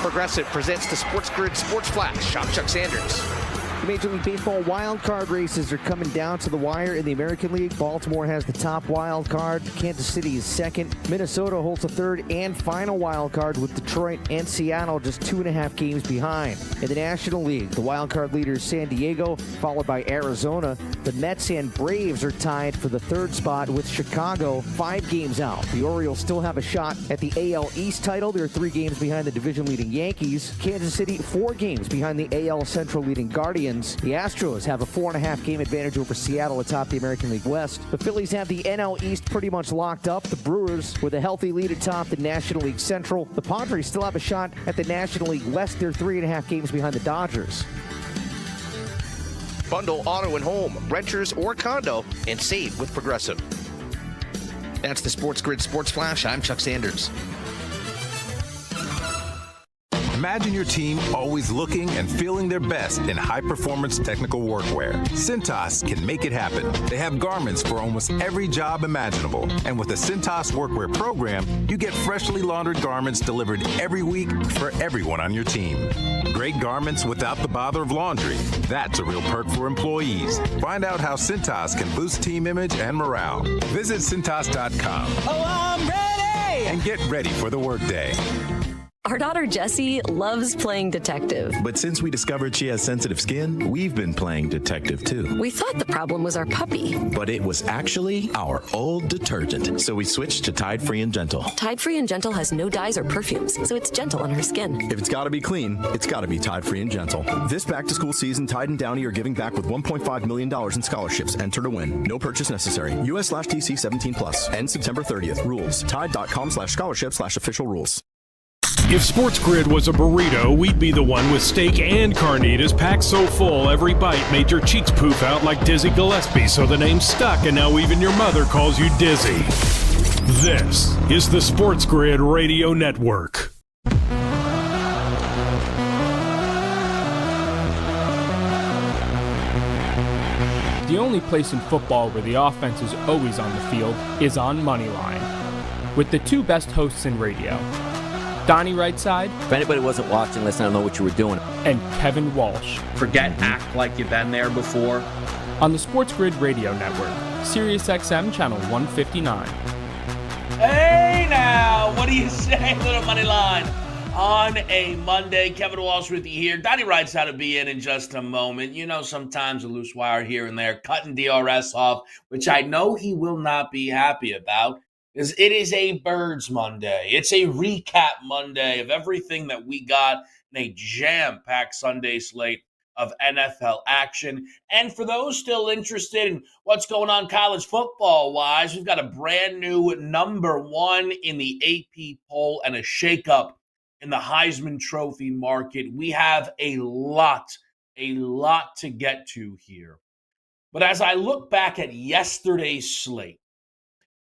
Progressive presents the SportsGrid Sports Flash. I'm Chuck Sanders. The Major League Baseball wild card races are coming down to the wire in the American League. Baltimore has the top wild card. Kansas City is second. Minnesota holds the third and final wild card with Detroit and Seattle just 2.5 games behind. In the National League, the wild card leader is San Diego, followed by Arizona. The Mets and Braves are tied for the third spot with Chicago 5 games out. The Orioles still have a shot at the AL East title. They're 3 games behind the division-leading Yankees. Kansas City 4 games behind the AL Central leading Guardians. The Astros have a 4.5 game advantage over Seattle atop the American League West. The Phillies have the NL East pretty much locked up. The Brewers with a healthy lead atop the National League Central. The Padres still have a shot at the National League West. They're 3.5 games behind the Dodgers. Bundle auto and home, renters or condo, and save with Progressive. That's the SportsGrid Sports Flash. I'm Chuck Sanders. Imagine your team always looking and feeling their best in high-performance technical workwear. Cintas can make it happen. They have garments for almost every job imaginable. And with the Cintas Workwear program, you get freshly laundered garments delivered every week for everyone on your team. Great garments without the bother of laundry. That's a real perk for employees. Find out how Cintas can boost team image and morale. Visit Cintas.com. Oh, I'm ready! And get ready for the workday. Our daughter Jessie loves playing detective. But since we discovered she has sensitive skin, we've been playing detective too. We thought the problem was our puppy. But it was actually our old detergent. So we switched to Tide Free and Gentle. Tide Free and Gentle has no dyes or perfumes, so it's gentle on her skin. If it's gotta be clean, it's gotta be Tide Free and Gentle. This back-to-school season, Tide and Downy are giving back with $1.5 million in scholarships. Enter to win. No purchase necessary. US/DC 17+. End September 30th. Rules. Tide.com/scholarship/official rules. If SportsGrid was a burrito, we'd be the one with steak and carnitas packed so full every bite made your cheeks poof out like Dizzy Gillespie, so the name's stuck and now even your mother calls you Dizzy. This is the SportsGrid Radio Network. The only place in football where the offense is always on the field is on Moneyline. With the 2 best hosts in radio, Donnie Rightside. If anybody wasn't watching this, I don't know what you were doing. And Kevin Walsh. Forget act like you've been there before. On the SportsGrid Radio Network, SiriusXM Channel 159. Hey now, what do you say, little Moneyline? On a Monday, Kevin Walsh with you here. Donnie Rightside will be in just a moment. You know, sometimes a loose wire here and there, cutting DRS off, which I know he will not be happy about. Because it is a Birds Monday. It's a recap Monday of everything that we got in a jam-packed Sunday slate of NFL action. And for those still interested in what's going on college football-wise, we've got a brand new number 1 in the AP poll and a shakeup in the Heisman Trophy market. We have a lot to get to here. But as I look back at yesterday's slate,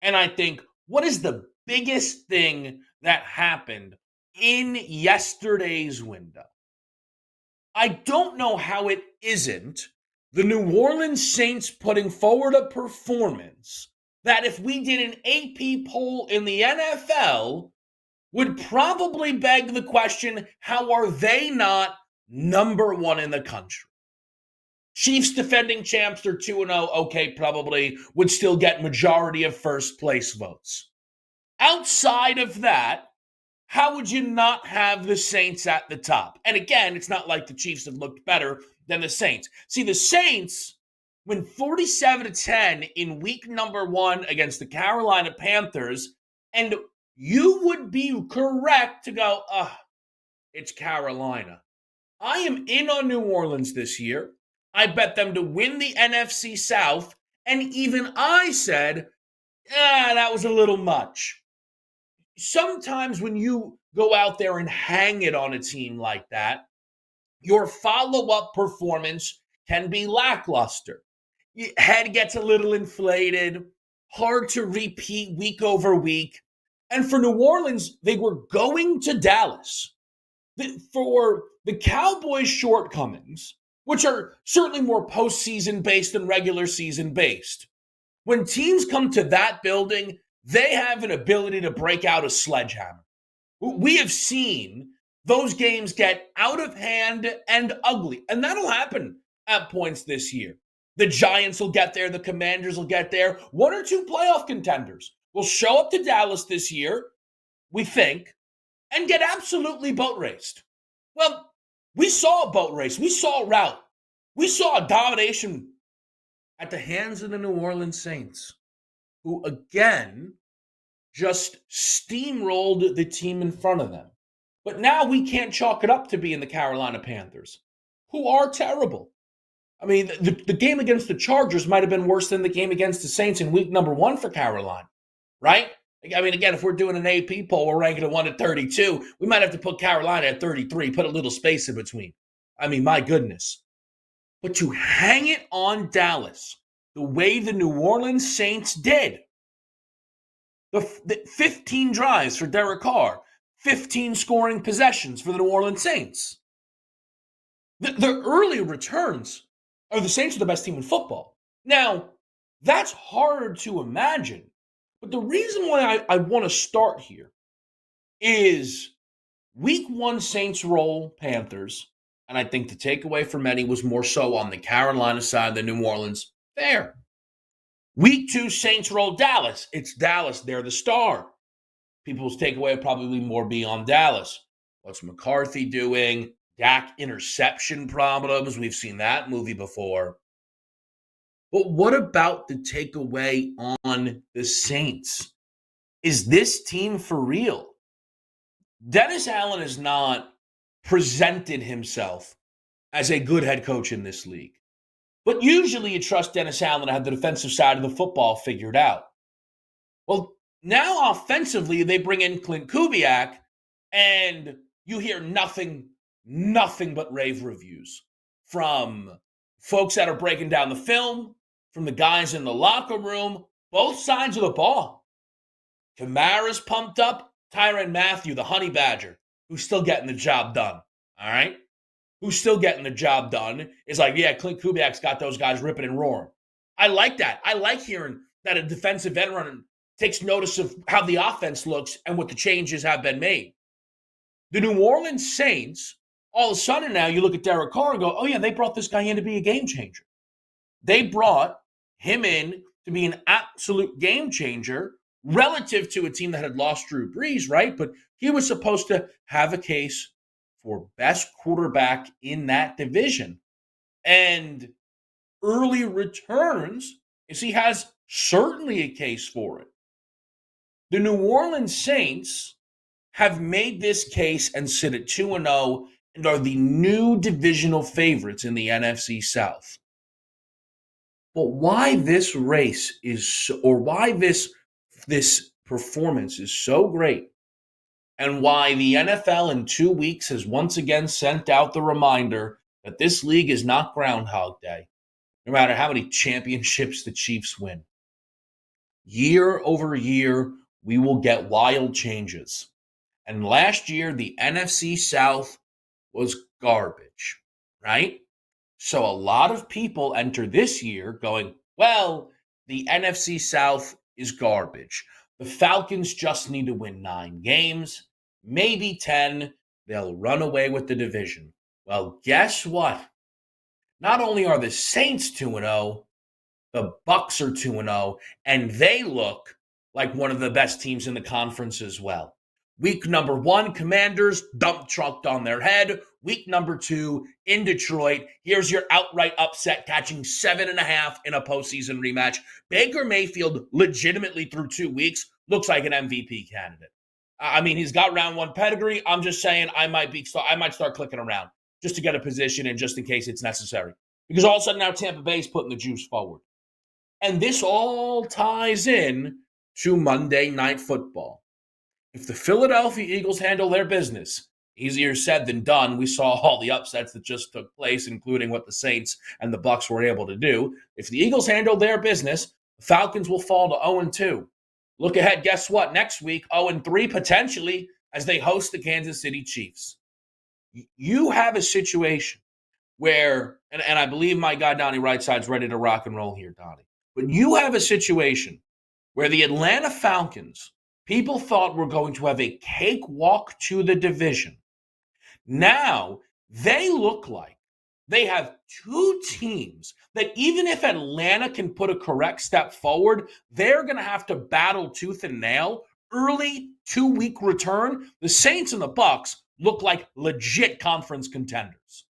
and I think, what is the biggest thing that happened in yesterday's window? I don't know how it isn't the New Orleans Saints putting forward a performance that if we did an AP poll in the NFL would probably beg the question, how are they not number 1 in the country? Chiefs defending champs, they're 2-0. Okay, probably would still get majority of first place votes. Outside of that, how would you not have the Saints at the top? And again, it's not like the Chiefs have looked better than the Saints. See, the Saints win 47-10 in week number 1 against the Carolina Panthers, and you would be correct to go, it's Carolina. I am in on New Orleans this year. I bet them to win the NFC South, and even I said, that was a little much. Sometimes when you go out there and hang it on a team like that, your follow-up performance can be lackluster. Your head gets a little inflated, hard to repeat week over week. And for New Orleans, they were going to Dallas. For the Cowboys' shortcomings, which are certainly more postseason based than regular season based. When teams come to that building, they have an ability to break out a sledgehammer. We have seen those games get out of hand and ugly. And that'll happen at points this year. The Giants will get there. The Commanders will get there. One or two playoff contenders will show up to Dallas this year, we think, and get absolutely boat raced. Well, we saw a boat race. We saw a rout. We saw a domination at the hands of the New Orleans Saints, who, again, just steamrolled the team in front of them. But now we can't chalk it up to being the Carolina Panthers, who are terrible. I mean, the game against the Chargers might have been worse than the game against the Saints in week number 1 for Carolina, right? I mean, again, if we're doing an AP poll, we're ranking at 1 to 32. We might have to put Carolina at 33, put a little space in between. I mean, my goodness. But to hang it on Dallas the way the New Orleans Saints did, the 15 drives for Derek Carr, 15 scoring possessions for the New Orleans Saints. The early returns are the Saints are the best team in football. Now, that's hard to imagine. But the reason why I want to start here is week 1 Saints roll Panthers, and I think the takeaway for many was more so on the Carolina side than New Orleans. Fair. Week 2 Saints roll Dallas. It's Dallas. They're the star. People's takeaway would probably more be on Dallas. What's McCarthy doing? Dak interception problems. We've seen that movie before. But what about the takeaway on the Saints? Is this team for real? Dennis Allen has not presented himself as a good head coach in this league. But usually you trust Dennis Allen to have the defensive side of the football figured out. Well, now offensively, they bring in Clint Kubiak, and you hear nothing but rave reviews from folks that are breaking down the film, from the guys in the locker room, both sides of the ball. Kamara's pumped up. Tyrann Mathieu, the honey badger, who's still getting the job done, all right? Who's still getting the job done is like, yeah, Clint Kubiak's got those guys ripping and roaring. I like that. I like hearing that a defensive veteran takes notice of how the offense looks and what the changes have been made. The New Orleans Saints, all of a sudden now you look at Derek Carr and go, oh yeah, they brought this guy in to be a game changer. They brought him in to be an absolute game changer relative to a team that had lost Drew Brees, right? But he was supposed to have a case for best quarterback in that division. And early returns is he has certainly a case for it. The New Orleans Saints have made this case and sit at 2-0 and are the new divisional favorites in the NFC South. But why this race is, or why this performance is so great, and why the NFL in 2 weeks has once again sent out the reminder that this league is not Groundhog Day, no matter how many championships the Chiefs win. Year over year, we will get wild changes. And last year, the NFC South was garbage, right? So a lot of people enter this year going, well, the NFC South is garbage. The Falcons just need to win 9 games, maybe 10. They'll run away with the division. Well, guess what? Not only are the Saints 2-0, the Bucs are 2-0, and they look like one of the best teams in the conference as well. Week number 1, Commanders dump trucked on their head. Week number 2, in Detroit, here's your outright upset, catching 7.5 in a postseason rematch. Baker Mayfield, legitimately through 2 weeks, looks like an MVP candidate. I mean, he's got round 1 pedigree. I'm just saying I might start clicking around just to get a position and just in case it's necessary. Because all of a sudden now Tampa Bay's putting the juice forward. And this all ties in to Monday Night Football. If the Philadelphia Eagles handle their business, easier said than done. We saw all the upsets that just took place, including what the Saints and the Bucs were able to do. If the Eagles handle their business, the Falcons will fall to 0-2. Look ahead, guess what? Next week, 0-3 potentially as they host the Kansas City Chiefs. You have a situation where, and I believe my guy Donnie Rightside is ready to rock and roll here, Donnie. But you have a situation where the Atlanta Falcons, people thought were going to have a cakewalk to the division. Now they look like they have two teams that even if Atlanta can put a correct step forward, they're going to have to battle tooth and nail. Early 2-week return, the Saints and the Bucs look like legit conference contenders.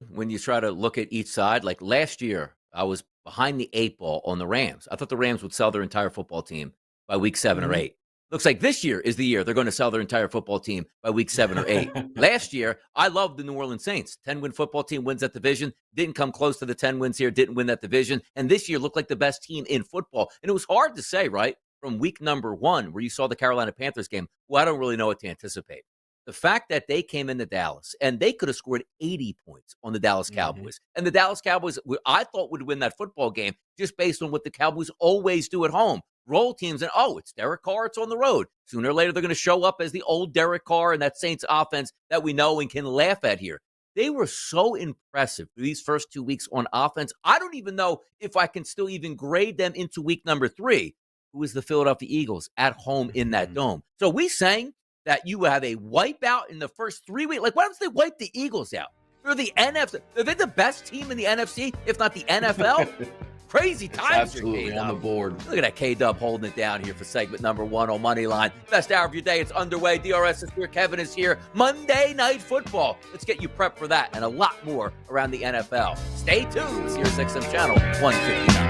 When you try to look at each side, like last year, I was behind the 8 ball on the Rams. I thought the Rams would sell their entire football team by week 7 or 8. Looks like this year is the year they're going to sell their entire football team by week 7 or 8. Last year, I loved the New Orleans Saints. 10-win football team wins that division. Didn't come close to the 10 wins here. Didn't win that division. And this year looked like the best team in football. And it was hard to say, right, from week number 1 where you saw the Carolina Panthers game. Well, I don't really know what to anticipate. The fact that they came into Dallas and they could have scored 80 points on the Dallas Cowboys. And the Dallas Cowboys, I thought, would win that football game just based on what the Cowboys always do at home. Roll teams and, it's Derek Carr, it's on the road. Sooner or later, they're going to show up as the old Derek Carr and that Saints offense that we know and can laugh at here. They were so impressive for these first 2 weeks on offense. I don't even know if I can still even grade them into week number 3, who is the Philadelphia Eagles at home in that dome. So we saying that you have a wipeout in the first 3 weeks. Like, why don't they wipe the Eagles out? They're the NFC. Are they the best team in the NFC, if not the NFL? Crazy times. Absolutely on the board. Look at that K-Dub holding it down here for segment number 1 on Moneyline. Best hour of your day. It's underway. DRS is here. Kevin is here. Monday Night Football. Let's get you prepped for that and a lot more around the NFL. Stay tuned. Sirius XM Channel 159.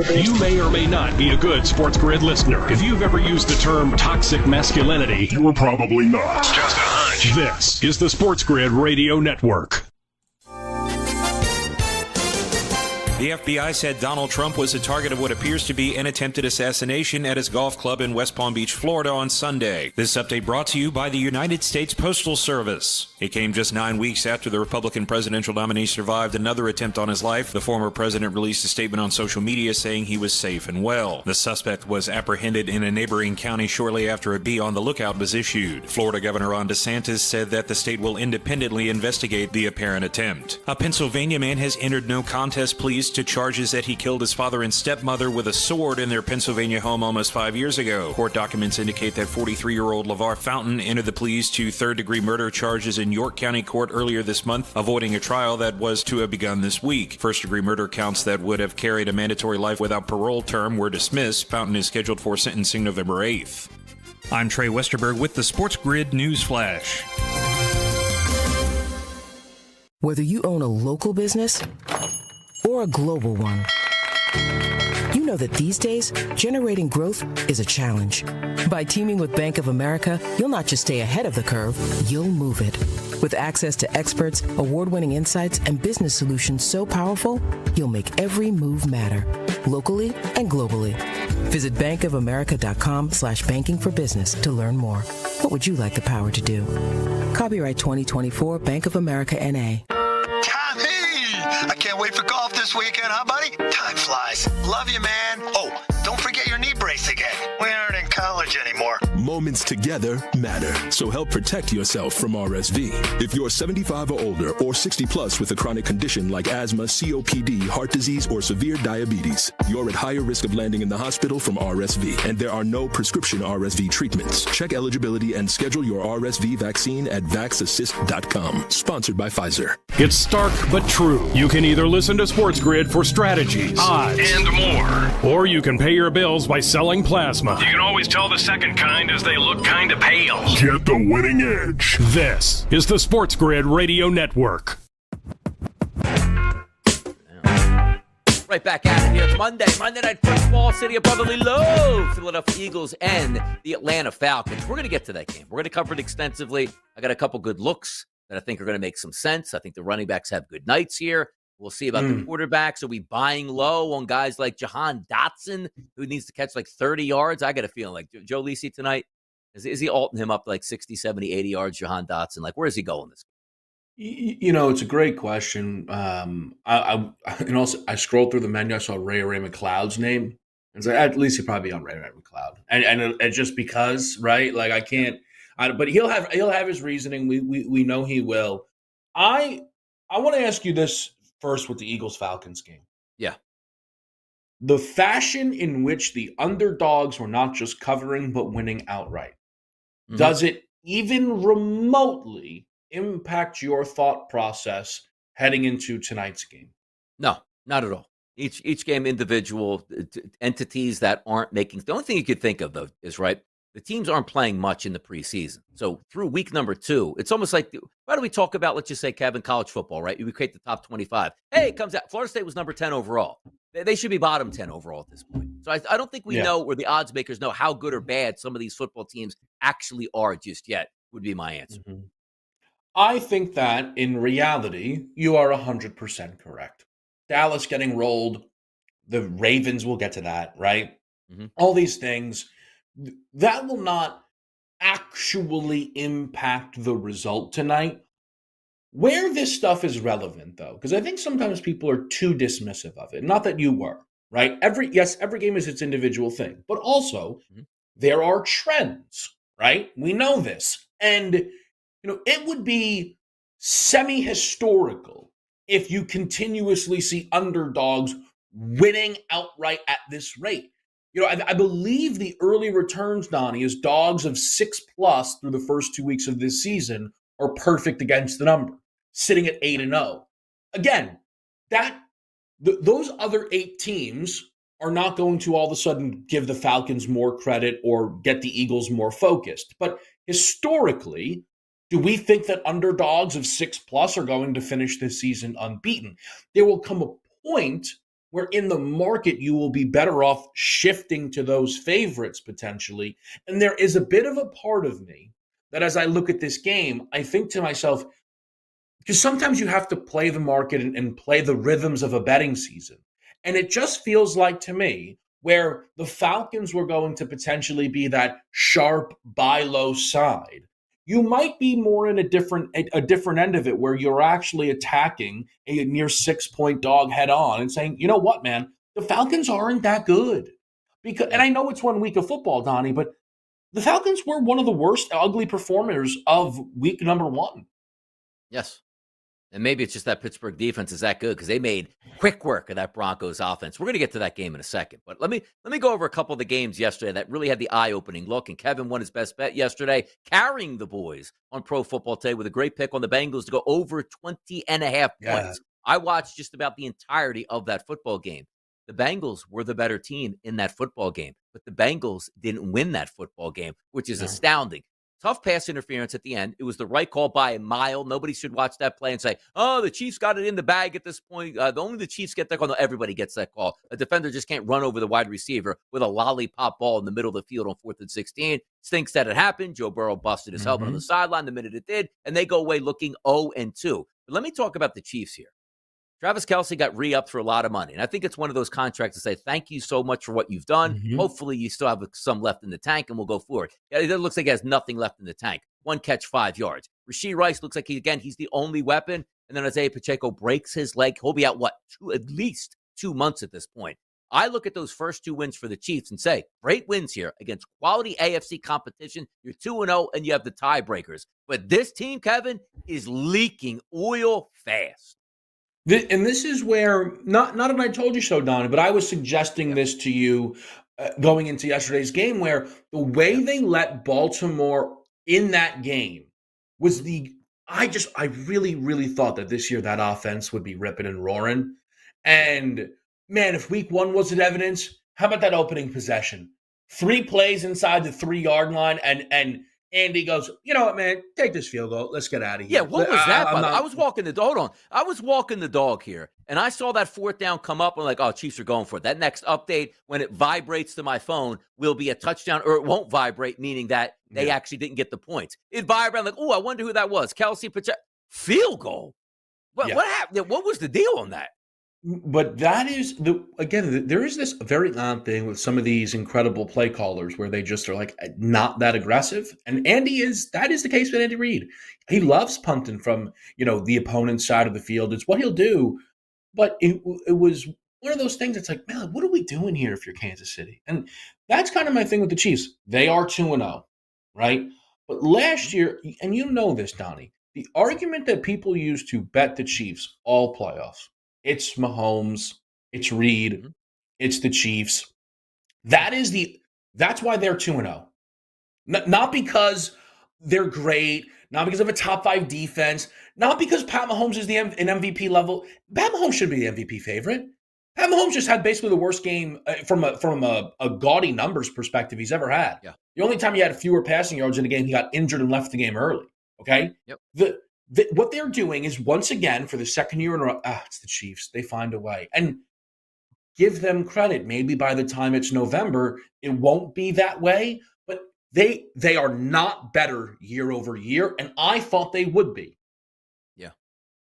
You may or may not be a good SportsGrid listener. If you've ever used the term toxic masculinity, you were probably not. Just a hunch. This is the SportsGrid Radio Network. The FBI said Donald Trump was the target of what appears to be an attempted assassination at his golf club in West Palm Beach, Florida on Sunday. This update brought to you by the United States Postal Service. It came just 9 weeks after the Republican presidential nominee survived another attempt on his life. The former president released a statement on social media saying he was safe and well. The suspect was apprehended in a neighboring county shortly after a be on the lookout was issued. Florida Governor Ron DeSantis said that the state will independently investigate the apparent attempt. A Pennsylvania man has entered no contest pleas to charges that he killed his father and stepmother with a sword in their Pennsylvania home almost 5 years ago. Court documents indicate that 43-year-old LeVar Fountain entered the pleas to third-degree murder charges in York County Court earlier this month, avoiding a trial that was to have begun this week. First-degree murder counts that would have carried a mandatory life without parole term were dismissed. Fountain is scheduled for sentencing November 8th. I'm Trey Westerberg with the SportsGrid News Flash. Whether you own a local business or a global one, you know that these days, generating growth is a challenge. By teaming with Bank of America, you'll not just stay ahead of the curve, you'll move it. With access to experts, award-winning insights, and business solutions so powerful, you'll make every move matter, locally and globally. Visit bankofamerica.com/banking for business to learn more. What would you like the power to do? Copyright 2024 Bank of America N.A. I can't wait for golf this weekend, huh, buddy? Time flies. Love you, man. Oh, don't forget your knee brace again. We aren't in college anymore. Moments together matter, so help protect yourself from RSV. If you're 75 or older or 60 plus with a chronic condition like asthma, COPD, heart disease, or severe diabetes, you're at higher risk of landing in the hospital from RSV, and there are no prescription RSV treatments. Check eligibility and schedule your RSV vaccine at vaxassist.com. Sponsored by Pfizer. It's stark but true. You can either listen to SportsGrid for strategies, odds, and more, or you can pay your bills by selling plasma. You can always tell the second kind as they look kind of pale. Get the winning edge. This is the SportsGrid Radio Network. Right back at it here. It's Monday Night Football, City of Brotherly Love, Philadelphia Eagles and the Atlanta Falcons. We're going to get to that game. We're going to cover it extensively. I got a couple good looks that I think are going to make some sense. I think the running backs have good nights here. We'll see about the quarterbacks. Are we buying low on guys like Jahan Dotson, who needs to catch like 30 yards? I got a feeling like Joe Lisi tonight, is he alting him up like 60, 70, 80 yards, Jahan Dotson? Like, where is he going this game? You know, it's a great question. I scrolled through the menu. I saw Ray McLeod's name. And so at least he'll probably be on Ray McLeod. And just because, right? Like I can't. But he'll have his reasoning. We know he will. I want to ask you this first with the Eagles-Falcons game. Yeah. The fashion in which the underdogs were not just covering, but winning outright. Mm-hmm. Does it even remotely impact your thought process heading into tonight's game? No, not at all. Each game individual entities that aren't making. The only thing you could think of, though, is right. The teams aren't playing much in the preseason. So through week number 2, it's almost like, why do we talk about, let's just say, Kevin, college football, right? We create the top 25. Hey, it comes out. Florida State was number 10 overall. They should be bottom 10 overall at this point. So I don't think we know, or the odds makers know, how good or bad some of these football teams actually are just yet, would be my answer. Mm-hmm. I think that in reality, you are 100% correct. Dallas getting rolled. The Ravens, will get to that, right? Mm-hmm. All these things, that will not actually impact the result tonight. Where this stuff is relevant, though, because I think sometimes people are too dismissive of it. Not that you were, right? Every game is its individual thing, but also there are trends, right? We know this. And, it would be semi-historical if you continuously see underdogs winning outright at this rate. I believe the early returns, Donnie, is dogs of 6+ through the first 2 weeks of this season are perfect against the number, sitting at 8-0. Again, those other 8 teams are not going to all of a sudden give the Falcons more credit or get the Eagles more focused. But historically, do we think that underdogs of 6+ are going to finish this season unbeaten? There will come a point where in the market you will be better off shifting to those favorites potentially. And there is a bit of a part of me that as I look at this game, I think to myself, because sometimes you have to play the market and play the rhythms of a betting season. And it just feels like to me where the Falcons were going to potentially be that sharp buy low side. You might be more in a different end of it where you're actually attacking a near 6-point dog head on and saying, you know what, man, the Falcons aren't that good. And I know it's 1 week of football, Donnie, but the Falcons were one of the worst ugly performers of week number 1. Yes. And maybe it's just that Pittsburgh defense is that good because they made quick work of that Broncos offense. We're going to get to that game in a second. But let me go over a couple of the games yesterday that really had the eye-opening look. And Kevin won his best bet yesterday, carrying the boys on Pro Football Today with a great pick on the Bengals to go over 20.5 points. I watched just about the entirety of that football game. The Bengals were the better team in that football game, but the Bengals didn't win that football game, which is astounding. Tough pass interference at the end. It was the right call by a mile. Nobody should watch that play and say, oh, the Chiefs got it in the bag at this point. Only the Chiefs get that call. No, everybody gets that call. A defender just can't run over the wide receiver with a lollipop ball in the middle of the field on 4th and 16. Stinks that it happened. Joe Burrow busted his helmet on the sideline the minute it did, and they go away looking 0-2. But let me talk about the Chiefs here. Travis Kelce got re-upped for a lot of money. And I think it's one of those contracts to say, thank you so much for what you've done. Hopefully you still have some left in the tank and we'll go forward. It looks like he has nothing left in the tank. 1 catch, 5 yards. Rashee Rice looks like he's the only weapon. And then Isaiah Pacheco breaks his leg. He'll be out, at least 2 months at this point. I look at those first 2 wins for the Chiefs and say, great wins here against quality AFC competition. You're 2-0 and you have the tiebreakers. But this team, Kevin, is leaking oil fast. And this is where, not that I told you so, Donnie, but I was suggesting this to you going into yesterday's game, where the way they let Baltimore in that game was I really, really thought that this year that offense would be ripping and roaring. And man, if week 1 wasn't evidence, how about that opening possession? 3 plays inside the 3-yard line, and Andy goes, you know what, man, take this field goal. Let's get out of here. Yeah, what was that? I was walking the dog. Hold on. I was walking the dog here, and I saw that 4th down come up. I'm like, oh, Chiefs are going for it. That next update, when it vibrates to my phone, will be a touchdown, or it won't vibrate, meaning that they actually didn't get the points. It vibrated. Like, oh, I wonder who that was. Kelce Pacheco. Field goal. What happened? What was the deal on that? But that is there is this very odd thing with some of these incredible play callers where they just are like not that aggressive. And that is the case with Andy Reid. He loves punting from, the opponent's side of the field. It's what he'll do. But it was one of those things that's like, man, what are we doing here if you're Kansas City? And that's kind of my thing with the Chiefs. They are 2-0, right? But last year, and you know this, Donnie, the argument that people use to bet the Chiefs all playoffs It's Mahomes. It's Reed. It's the Chiefs. That's why they're 2-0. Not because they're great, not because of a top 5 defense, not because Pat Mahomes is an MVP level. Pat Mahomes should be the MVP favorite. Pat Mahomes just had basically the worst game from a gaudy numbers perspective he's ever had. Yeah. The only time he had fewer passing yards in a game, he got injured and left the game early. Okay? Yep. What they're doing is, once again, for the second year in a row, it's the Chiefs. They find a way. And give them credit. Maybe by the time it's November, it won't be that way. But they are not better year over year, and I thought they would be. Yeah.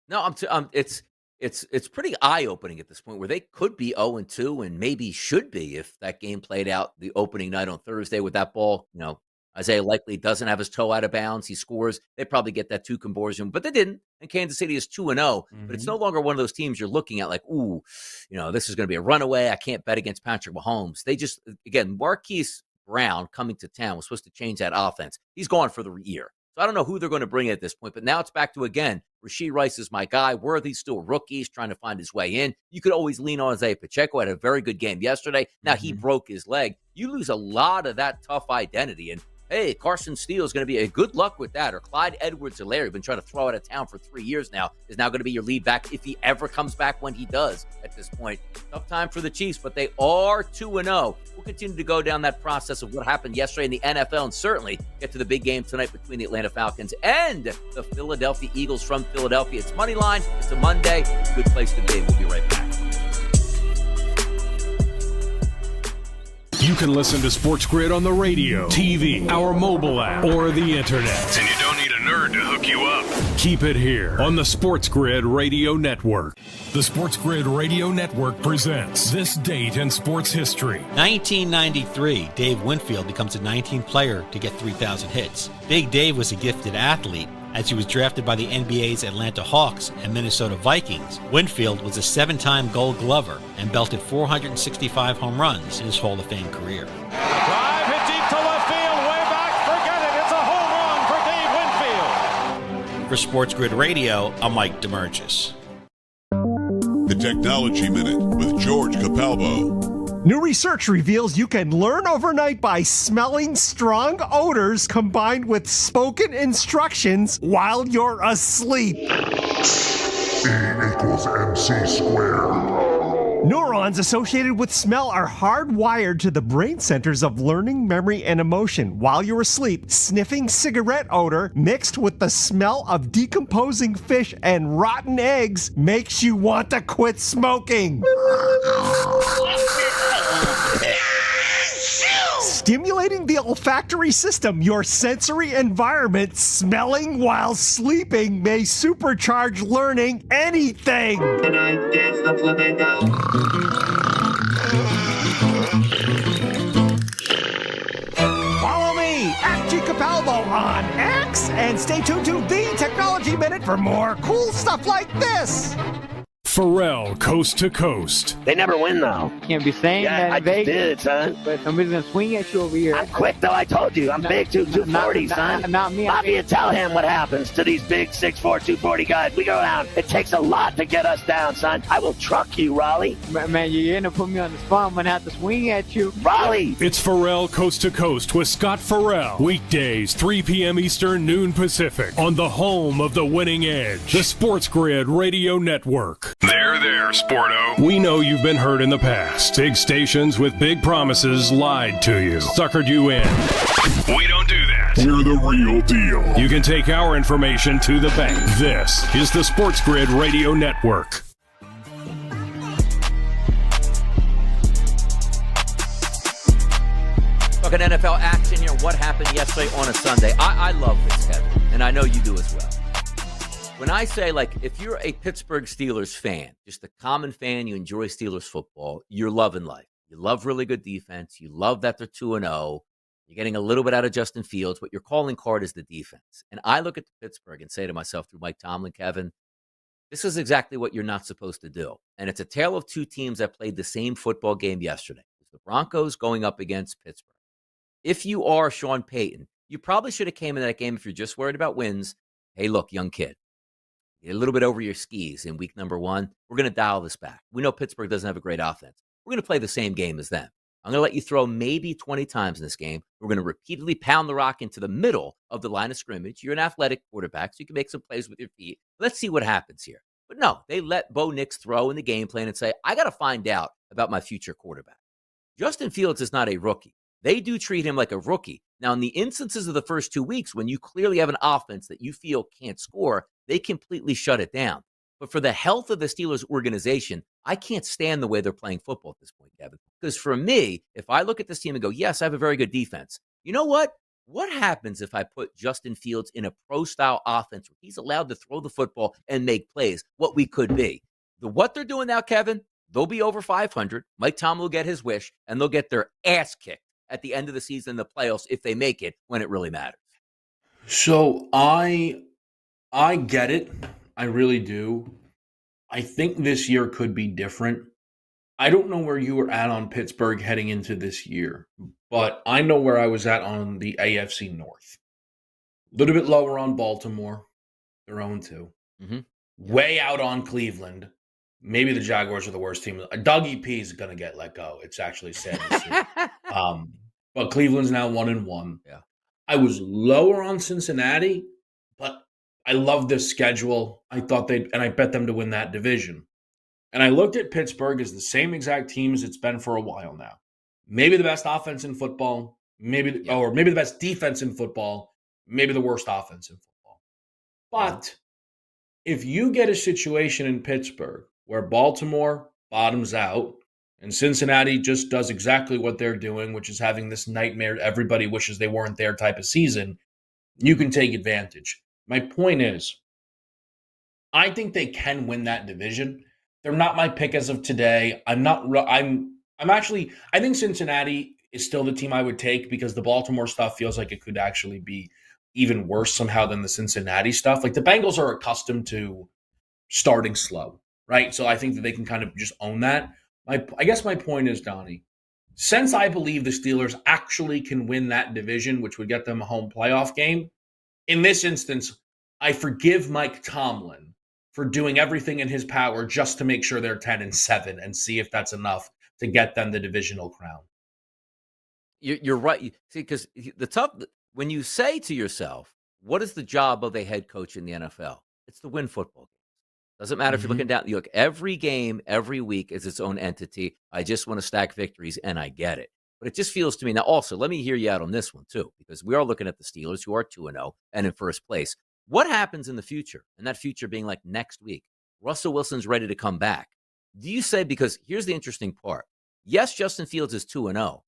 No, it's pretty eye-opening at this point, where they could be 0-2 and maybe should be if that game played out the opening night on Thursday with that ball. Isaiah likely doesn't have his toe out of bounds. He scores. They probably get that 2 conversion, but they didn't. And Kansas City is 2-0, but it's no longer one of those teams you're looking at like, ooh, this is going to be a runaway. I can't bet against Patrick Mahomes. They just, again, Marquise Brown coming to town was supposed to change that offense. He's gone for the year. So I don't know who they're going to bring in at this point, but now it's back to, again, Rashee Rice is my guy. Worthy's still rookies trying to find his way in. You could always lean on Isaiah Pacheco. Had a very good game yesterday. Now he broke his leg. You lose a lot of that tough identity, and hey, Carson Steele is going to be a good luck with that. Or Clyde Edwards-Helaire, been trying to throw out of town for 3 years now, is now going to be your lead back if he ever comes back, when he does at this point. Tough time for the Chiefs, but they are 2-0. We'll continue to go down that process of what happened yesterday in the NFL, and certainly get to the big game tonight between the Atlanta Falcons and the Philadelphia Eagles from Philadelphia. It's Moneyline. It's a Monday. Good place to be. We'll be right back. You can listen to SportsGrid on the radio, TV, our mobile app, or the internet. And you don't need a nerd to hook you up. Keep it here on the SportsGrid Radio Network. The SportsGrid Radio Network presents This Date in Sports History. 1993, Dave Winfield becomes the 19th player to get 3,000 hits. Big Dave was a gifted athlete, as he was drafted by the NBA's Atlanta Hawks and Minnesota Vikings. Winfield was a 7-time Gold Glover and belted 465 home runs in his Hall of Fame career. Drive hit deep to left field, way back, forget it, it's a home run for Dave Winfield. For SportsGrid Radio, I'm Mike DeMurgis. The Technology Minute with George Capalbo. New research reveals you can learn overnight by smelling strong odors combined with spoken instructions while you're asleep. E equals MC squared. Neurons associated with smell are hardwired to the brain centers of learning, memory, and emotion. While you're asleep, sniffing cigarette odor mixed with the smell of decomposing fish and rotten eggs makes you want to quit smoking. Stimulating the olfactory system, your sensory environment, smelling while sleeping may supercharge learning anything. Follow me at G Capalbo on X and stay tuned to The Technology Minute for more cool stuff like this. Pharrell, Coast to Coast. They never win, though. Can't be saying that I in Vegas. did, son. But somebody's going to swing at you over here. I'm quick, though. I told you. I'm big, 240, son. Not me. Mafia, tell him what happens to these big 6'4", 240 guys. We go down. It takes a lot to get us down, son. I will truck you, Raleigh. Man, you're going to put me on the spot. I'm going to have to swing at you. Raleigh! It's Pharrell, Coast to Coast with Scott Farrell. Weekdays, 3 p.m. Eastern, noon Pacific. On the home of the winning edge. The SportsGrid Radio Network. There, Sporto. We know you've been hurt in the past. Big stations with big promises lied to you, suckered you in. We don't do that. We're the real deal. You can take our information to the bank. This is the SportsGrid Radio Network. Talking NFL action here. What happened yesterday on a Sunday? I love this, Kevin, and I know you do as well. When I say, like, if you're a Pittsburgh Steelers fan, just a common fan, you enjoy Steelers football, you're loving life. You love really good defense. You love that they're 2-0. You're getting a little bit out of Justin Fields. What your calling card is the defense. And I look at Pittsburgh and say to myself through Mike Tomlin, Kevin, this is exactly what you're not supposed to do. And it's a tale of two teams that played the same football game yesterday. It's the Broncos going up against Pittsburgh. If you are Sean Payton, you probably should have came in that game if you're just worried about wins. Hey, look, young kid. a little bit over your skis in week number 1. We're going to dial this back. We know Pittsburgh doesn't have a great offense. We're going to play the same game as them. I'm going to let you throw maybe 20 times in this game. We're going to repeatedly pound the rock into the middle of the line of scrimmage. You're an athletic quarterback, so you can make some plays with your feet. Let's see what happens here. But no, they let Bo Nix throw in the game plan and say, I got to find out about my future quarterback. Justin Fields is not a rookie. They do treat him like a rookie. Now, in the instances of the first 2 weeks, when you clearly have an offense that you feel can't score, they completely shut it down. But for the health of the Steelers organization, I can't stand the way they're playing football at this point, Kevin. Because for me, if I look at this team and go, yes, I have a very good defense. You know what? What happens if I put Justin Fields in a pro-style offense where he's allowed to throw the football and make plays, what we could be? What they're doing now, Kevin, they'll be over 500. Mike Tomlin will get his wish, and they'll get their ass kicked at the end of the season in the playoffs if they make it when it really matters. So I get it. I really do. I think this year could be different. I don't know where you were at on Pittsburgh heading into this year, but I know where I was at on the AFC North. A little bit lower on Baltimore. They're 0-2. Mm-hmm. Way out on Cleveland. Maybe the Jaguars are the worst team. Dougie P is going to get let go. It's actually sad to see. But Cleveland's now 1-1. Yeah. I was lower on Cincinnati, but I love this schedule. I thought and I bet them to win that division. And I looked at Pittsburgh as the same exact team as it's been for a while now. Maybe the best offense in football, maybe the best defense in football, maybe the worst offense in football. But if you get a situation in Pittsburgh where Baltimore bottoms out and Cincinnati just does exactly what they're doing, which is having this nightmare, everybody wishes they weren't there type of season, you can take advantage. My point is, I think they can win that division. They're not my pick as of today. I think Cincinnati is still the team I would take because the Baltimore stuff feels like it could actually be even worse somehow than the Cincinnati stuff. Like the Bengals are accustomed to starting slow, right? So I think that they can kind of just own that. I guess my point is, Donnie, since I believe the Steelers actually can win that division, which would get them a home playoff game, in this instance, I forgive Mike Tomlin for doing everything in his power just to make sure they're 10-7 and see if that's enough to get them the divisional crown. You're right. See, because when you say to yourself, what is the job of a head coach in the NFL? It's to win football games. Doesn't matter if you're looking down. You look, every game, every week is its own entity. I just want to stack victories, and I get it. But it just feels to me. Now, also, let me hear you out on this one, too, because we are looking at the Steelers, who are 2-0 and in first place. What happens in the future? And that future being like next week. Russell Wilson's ready to come back. Do you say, because here's the interesting part. Yes, Justin Fields is 2-0.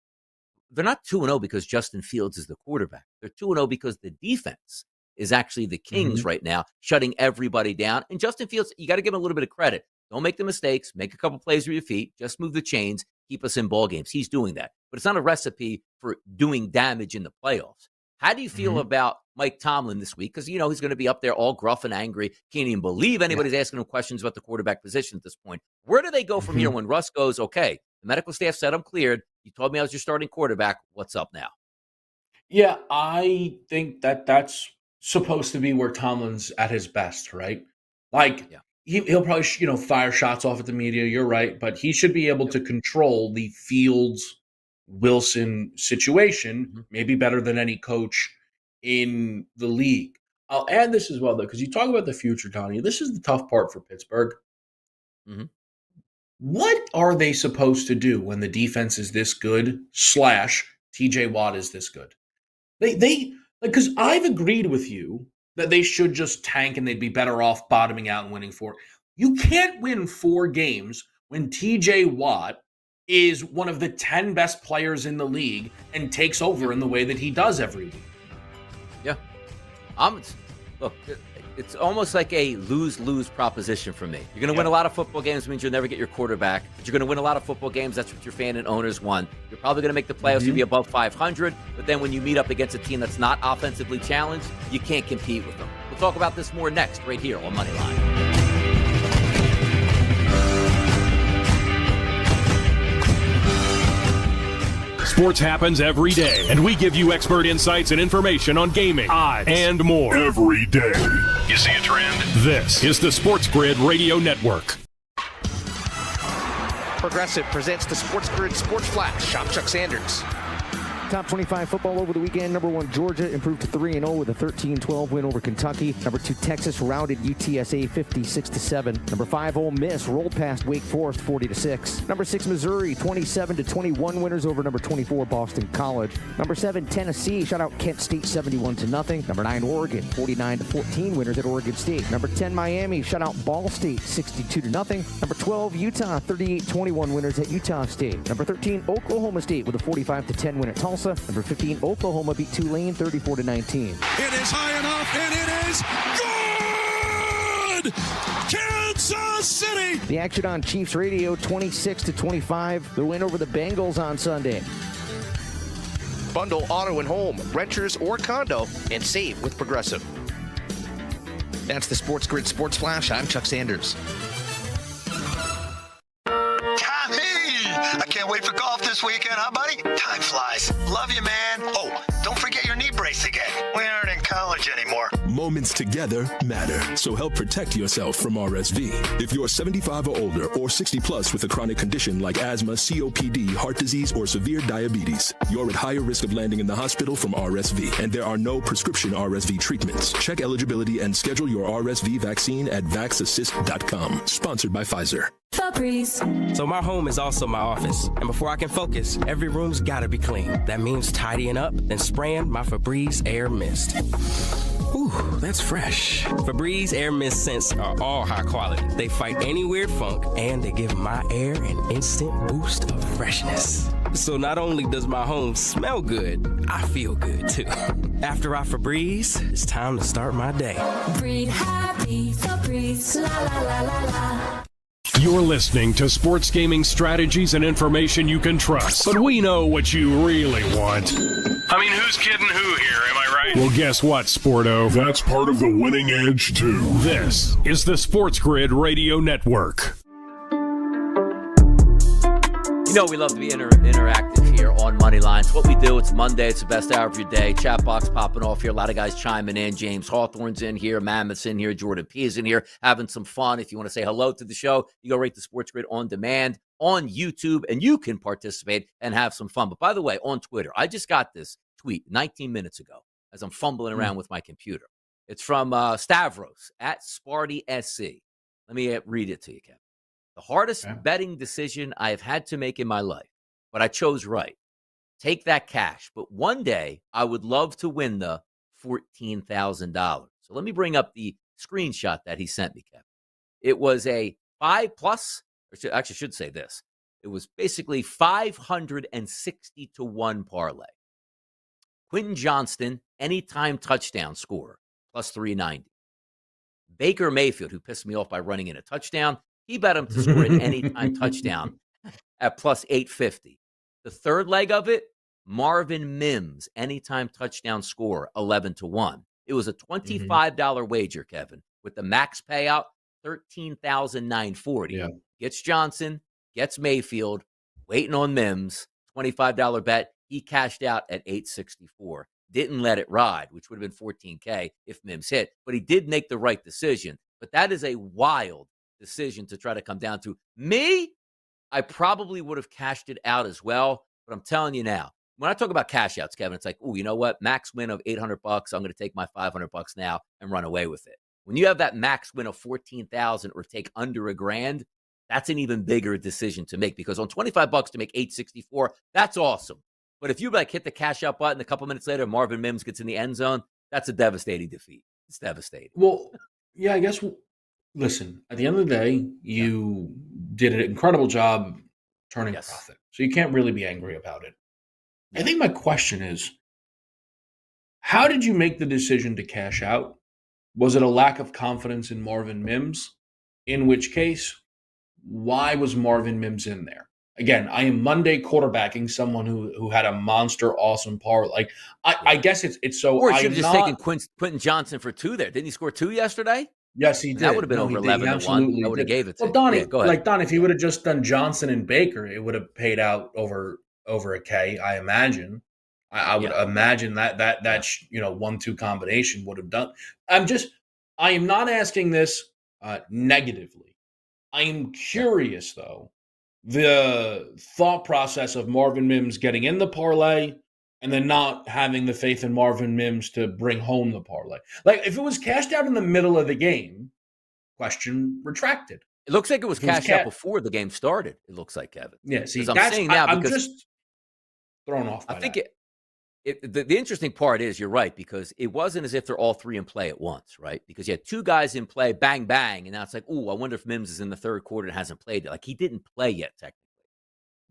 They're not 2-0 because Justin Fields is the quarterback. They're 2-0 because the defense is actually the Kings right now, shutting everybody down. And Justin Fields, you got to give him a little bit of credit. Don't make the mistakes. Make a couple plays with your feet. Just move the chains. Keep us in ball games. He's doing that. But it's not a recipe for doing damage in the playoffs. How do you feel about Mike Tomlin this week? Because, he's going to be up there all gruff and angry. Can't even believe anybody's asking him questions about the quarterback position at this point. Where do they go from here when Russ goes, okay, the medical staff said I'm cleared. You told me I was your starting quarterback. What's up now? Yeah, I think that's supposed to be where Tomlin's at his best, right? Like, he'll probably, fire shots off at the media. You're right. But he should be able to control the Fields-Wilson situation, maybe better than any coach in the league. I'll add this as well, though, because you talk about the future, Donnie. This is the tough part for Pittsburgh. What are they supposed to do when the defense is this good / TJ Watt is this good? Because I've agreed with you that they should just tank and they'd be better off bottoming out and winning 4. You can't win 4 games when TJ Watt is one of the 10 best players in the league and takes over in the way that he does every week. Yeah. Look, it's almost like a lose-lose proposition for me. You're going to win a lot of football games, means you'll never get your quarterback. But you're going to win a lot of football games. That's what your fan and owners want. You're probably going to make the playoffs. You'll be above 500. But then when you meet up against a team that's not offensively challenged, you can't compete with them. We'll talk about this more next right here on Moneyline. Sports happens every day, and we give you expert insights and information on gaming, odds, and more. Every day. You see a trend? This is the SportsGrid Radio Network. Progressive presents the SportsGrid Sports Flash. I'm Chuck Sanders. Top 25 football over the weekend. Number 1, Georgia improved to 3-0 with a 13-12 win over Kentucky. Number 2, Texas routed UTSA 56-7. Number 5, Ole Miss rolled past Wake Forest 40-6. Number 6, Missouri 27-21 winners over number 24 Boston College. Number 7, Tennessee shut out Kent State 71-0. Number 9, Oregon 49-14 winners at Oregon State. Number 10, Miami shut out Ball State 62-0. Number 12, Utah 38-21 winners at Utah State. Number 13, Oklahoma State with a 45-10 win at Tulsa. Number 15, Oklahoma beat Tulane 34-19. It is high enough, and it is good! Kansas City! The action on Chiefs Radio, 26-25. The win over the Bengals on Sunday. Bundle auto and home, renters or condo, and save with Progressive. That's the SportsGrid Sports Flash. I'm Chuck Sanders. I can't wait for golf this weekend, huh, buddy? Time flies. Love you, man. Oh, don't forget your knee brace again. We aren't in college anymore. Moments together matter, so help protect yourself from RSV. If you're 75 or older or 60 plus with a chronic condition like asthma, COPD, heart disease, or severe diabetes, you're at higher risk of landing in the hospital from RSV, and there are no prescription RSV treatments. Check eligibility and schedule your RSV vaccine at vaxassist.com. Sponsored by Pfizer. Febreze. So my home is also my office, and before I can focus, every room's gotta be clean. That means tidying up, then spraying my Febreze Air Mist. Ooh, that's fresh. Febreze Air Mist scents are all high quality. They fight any weird funk, and they give my air an instant boost of freshness. So not only does my home smell good, I feel good too. After I Febreze, it's time to start my day. Breathe happy, Febreze, la la la la la. You're listening to sports gaming strategies and information you can trust. But we know what you really want. I mean, who's kidding who here? Am I right? Well, guess what, Sporto? That's part of the winning edge, too. This is the SportsGrid Radio Network. You know we love to be interactive here on Moneyline. It's what we do. It's Monday. It's the best hour of your day. Chat box popping off here. A lot of guys chiming in. James Hawthorne's in here. Mammoth's in here. Jordan P. is in here. Having some fun. If you want to say hello to the show, you go right to SportsGrid on demand on YouTube, and you can participate and have some fun. But by the way, on Twitter, I just got this tweet 19 minutes ago as I'm fumbling around with my computer. It's from Stavros at Sparty SC. Let me read it to you, Kevin. The hardest betting decision I have had to make in my life, but I chose right. Take that cash, but one day I would love to win the $14,000. So let me bring up the screenshot that he sent me, Kevin. It was a 5+, or actually I should say this. It was basically 560-1 parlay. Quentin Johnston, anytime touchdown scorer, plus 390. Baker Mayfield, who pissed me off by running in a touchdown, he bet him to score an anytime touchdown at plus 850. The third leg of it, Marvin Mims, anytime touchdown scorer, 11-1. It was a $25 wager, Kevin, with the max payout, $13,940. Yeah. Gets Johnson, gets Mayfield, waiting on Mims, $25 bet. He cashed out at $864. Didn't let it ride, which would have been $14K if Mims hit, but he did make the right decision. But that is a wild decision to try to come down to. Me, I probably would have cashed it out as well, but I'm telling you now, when I talk about cash outs, Kevin, it's like, oh, you know what? Max win of $800. I'm going to take my $500 now and run away with it. When you have that max win of $14,000 or take under $1,000, that's an even bigger decision to make, because on $25 to make $864, that's awesome. But if you like hit the cash out button a couple minutes later, Marvin Mims gets in the end zone, that's a devastating defeat. It's devastating. Well, yeah, I guess. Listen, at the end of the day, you did an incredible job turning a profit. So you can't really be angry about it. I think my question is, how did you make the decision to cash out? Was it a lack of confidence in Marvin Mims? In which case, why was Marvin Mims in there? Again, I am Monday quarterbacking someone who had a monster awesome par. Like I guess it's so. Or you should have just taken Quentin Johnson for 2 there. Didn't he score 2 yesterday? Yes, he did. That would have been over 11-1. I would have gave it to him. Donnie, yeah, go ahead. Like Don, if he would have just done Johnson and Baker, it would have paid out over over a K, I imagine. I would imagine that 1-2 combination would have done. I am not asking this negatively. I am curious, though, the thought process of Marvin Mims getting in the parlay and then not having the faith in Marvin Mims to bring home the parlay. Like, if it was cashed out in the middle of the game, question retracted. It looks like it was cashed out before the game started, it looks like, Kevin. Yeah, see, I'm saying now I'm because just thrown off by I think that. the interesting part is you're right, because it wasn't as if they're all three in play at once, right? Because you had two guys in play, bang, bang, and now it's like, oh, I wonder if Mims is in the third quarter and hasn't played it. Like, he didn't play yet, technically.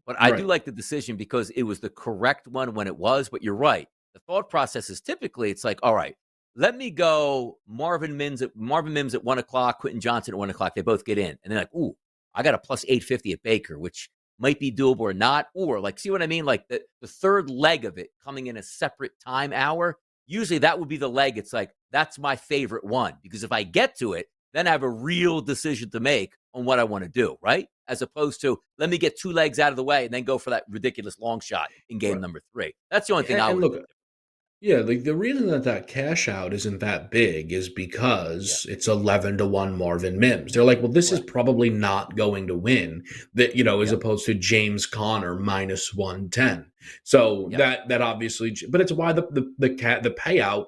But I do like the decision because it was the correct one when it was, but you're right. The thought process is typically it's like, all right, let me go Marvin Mims at 1 o'clock, Quentin Johnson at 1 o'clock. They both get in. And they're like, ooh, I got a plus 850 at Baker, which might be doable or not. Or like, see what I mean? Like the third leg of it coming in a separate time hour, usually that would be the leg. It's like, that's my favorite one. Because if I get to it, then I have a real decision to make on what I want to do, right? As opposed to, let me get two legs out of the way and then go for that ridiculous long shot in game number 3. That's the only thing I would do. Yeah, the reason that cash out isn't that big is because it's 11-1 Marvin Mims. They're like, well, this is probably not going to win, that as opposed to James Conner minus 110. So that obviously, but it's why the payout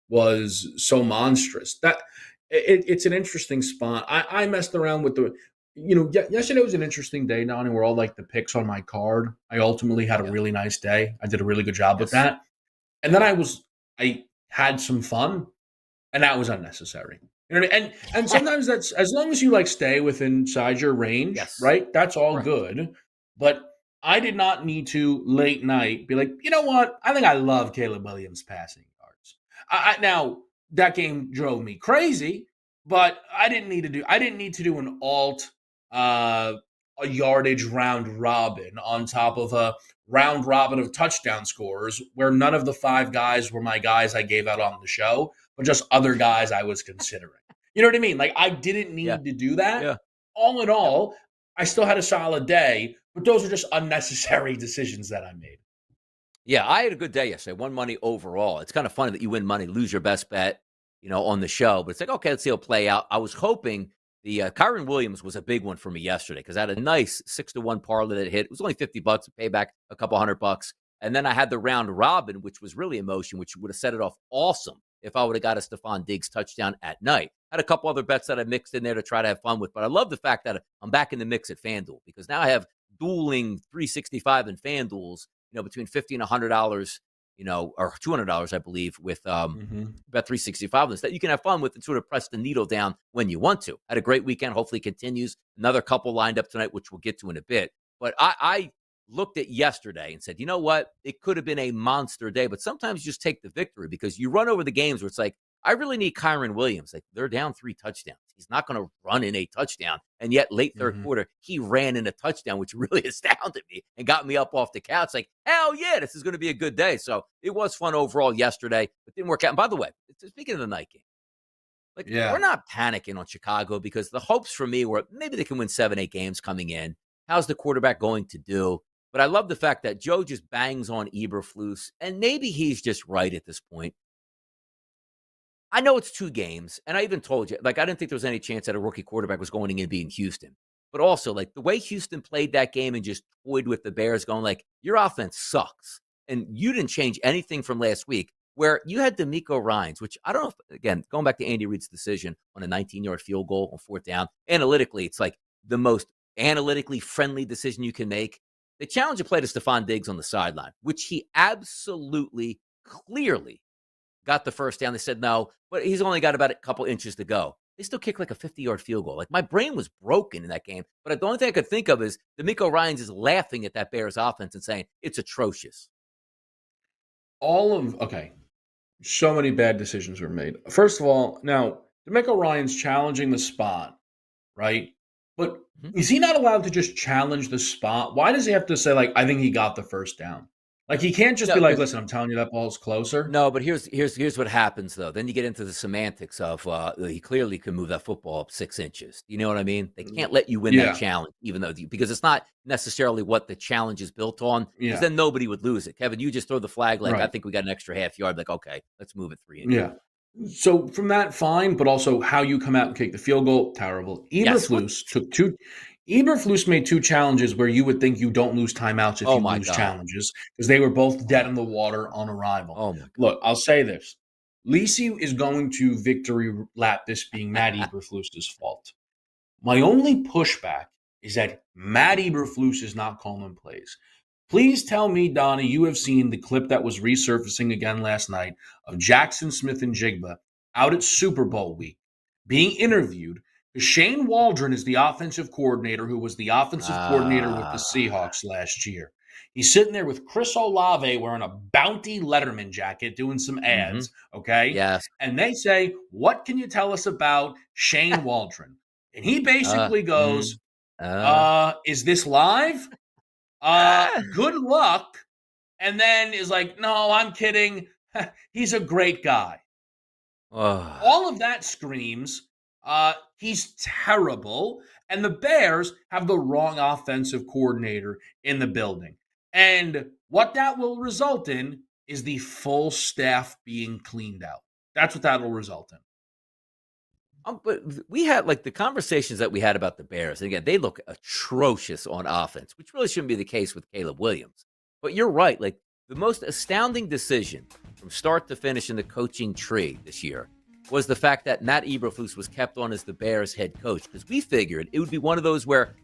was so monstrous. That it's an interesting spot. I messed around with yesterday was an interesting day, Donnie, where all like the picks on my card. I ultimately had a really nice day. I did a really good job with that. And then I had some fun, and that was unnecessary. You know what I mean? And sometimes that's, as long as you like stay inside your range, right? That's all good. But I did not need to late night be like, you know what? I think I love Caleb Williams passing yards. Now that game drove me crazy, but I didn't need to do an alt a yardage round robin on top of a round robin of touchdown scorers where none of the 5 guys were my guys I gave out on the show, but just other guys I was considering. You know what I mean? Like, I didn't need to do that. Yeah. All in all, I still had a solid day, but those are just unnecessary decisions that I made. Yeah, I had a good day yesterday. Won money overall. It's kind of funny that you win money, lose your best bet, on the show. But it's like, okay, let's see how it play out. I was hoping the Kyren Williams was a big one for me yesterday because I had a nice 6-1 parlay that hit. It was only $50 to pay back a couple $100. And then I had the round robin, which was really emotion, which would have set it off awesome if I would have got a Stephon Diggs touchdown at night. I had a couple other bets that I mixed in there to try to have fun with. But I love the fact that I'm back in the mix at FanDuel because now I have dueling 365 in FanDuels, between $50 and $100, or $200, I believe, with Bet 365 list that you can have fun with and sort of press the needle down when you want to. Had a great weekend. Hopefully it continues. Another couple lined up tonight, which we'll get to in a bit. But I looked at yesterday and said, you know what? It could have been a monster day, but sometimes you just take the victory because you run over the games where it's like, I really need Kyren Williams. Like, they're down 3 touchdowns. He's not going to run in a touchdown. And yet late third quarter, he ran in a touchdown, which really astounded me and got me up off the couch. Like, hell yeah, this is going to be a good day. So it was fun overall yesterday, but didn't work out. And by the way, speaking of the night game, we're not panicking on Chicago because the hopes for me were maybe they can win 7-8 games coming in. How's the quarterback going to do? But I love the fact that Joe just bangs on Eberflus, and maybe he's just right at this point. I know it's 2 games, and I even told you, I didn't think there was any chance that a rookie quarterback was going in and being Houston. But also, the way Houston played that game and just toyed with the Bears going, your offense sucks. And you didn't change anything from last week where you had D'Amico Ryans, which I don't know if, again, going back to Andy Reid's decision on a 19-yard field goal on 4th down, analytically, it's the most analytically friendly decision you can make. They challenged a play to Stephon Diggs on the sideline, which he absolutely, clearly got the first down. They said no, but he's only got about a couple inches to go. They still kick a 50-yard field goal. My brain was broken in that game, but the only thing I could think of is D'Amico Ryans is laughing at that Bears offense and saying it's atrocious. So many bad decisions were made. First of all, now D'Amico Ryans challenging the spot, right? But is he not allowed to just challenge the spot? Why does he have to say I think he got the first down? Like, he can't just be like, listen, I'm telling you that ball's closer. No, but here's what happens, though. Then you get into the semantics of he clearly can move that football up 6 inches. You know what I mean? They can't let you win that challenge, even though because it's not necessarily what the challenge is built on, because then nobody would lose it. Kevin, you just throw the flag like, I think we got an extra half yard. Like, okay, let's move it 3 inches. Yeah. So from that, fine, but also how you come out and kick the field goal, terrible. Eberflus made 2 challenges where you would think you don't lose timeouts if you lose challenges, because they were both dead in the water on arrival. Oh my God. Look, I'll say this. Lisi is going to victory lap this being Matt Eberflus's fault. My only pushback is that Matt Eberflus is not calling plays. Please tell me, Donnie, you have seen the clip that was resurfacing again last night of Jackson Smith and Jigba out at Super Bowl week being interviewed. Shane Waldron is the offensive coordinator who was the offensive coordinator with the Seahawks last year. He's sitting there with Chris Olave wearing a Bounty Letterman jacket doing some ads, okay? Yes. And they say, what can you tell us about Shane Waldron? And he basically goes, is this live? Good luck. And then is like, no, I'm kidding. He's a great guy. All of that screams, he's terrible. And the Bears have the wrong offensive coordinator in the building. And what that will result in is the full staff being cleaned out. That's what that will result in. But we had like the conversations that we had about the Bears. And again, they look atrocious on offense, which really shouldn't be the case with Caleb Williams. But you're right. Like the most astounding decision from start to finish in the coaching tree this year was the fact that Matt Eberflus was kept on as the Bears head coach, because we figured it would be one of those where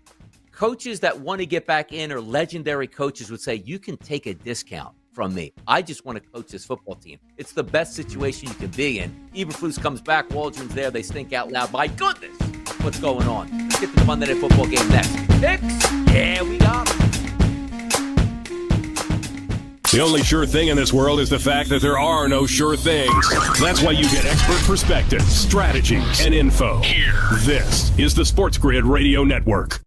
coaches that want to get back in or legendary coaches would say, you can take a discount from me. I just want to coach this football team. It's the best situation you can be in. Eberflus comes back. Waldron's there. They stink out loud. My goodness, what's going on? Let's get to the Monday Night Football game next. Picks? Yeah, we got them. The only sure thing in this world is the fact that there are no sure things. That's why you get expert perspectives, strategies, and info. Here. This is the SportsGrid Radio Network.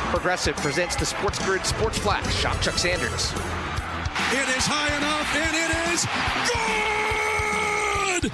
Progressive presents the SportsGrid Sports Flash. I'm Chuck Sanders. It is high enough, and it is good!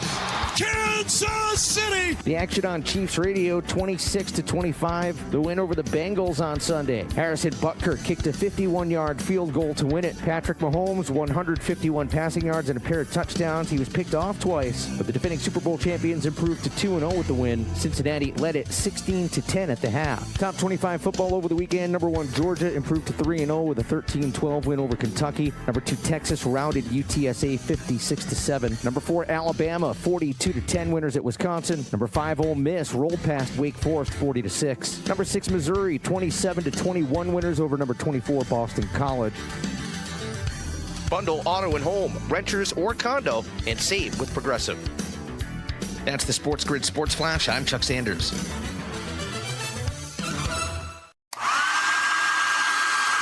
Kansas City! The action on Chiefs Radio, 26-25. The win over the Bengals on Sunday. Harrison Butker kicked a 51-yard field goal to win it. Patrick Mahomes, 151 passing yards and a pair of touchdowns. He was picked off twice, but the defending Super Bowl champions improved to 2-0 with the win. Cincinnati led it 16-10 at the half. Top 25 football over the weekend. Number 1, Georgia improved to 3-0 with a 13-12 win over Kentucky. Number 2, Texas routed UTSA 56-7. Number 4, Alabama 42-10 winners at Wisconsin. Number 5, Ole Miss rolled past Wake Forest 40-6. Number 6, Missouri 27-21 winners over number 24 Boston College. Bundle auto and home, renters or condo, and save with Progressive. That's the SportsGrid Sports Flash. I'm Chuck Sanders.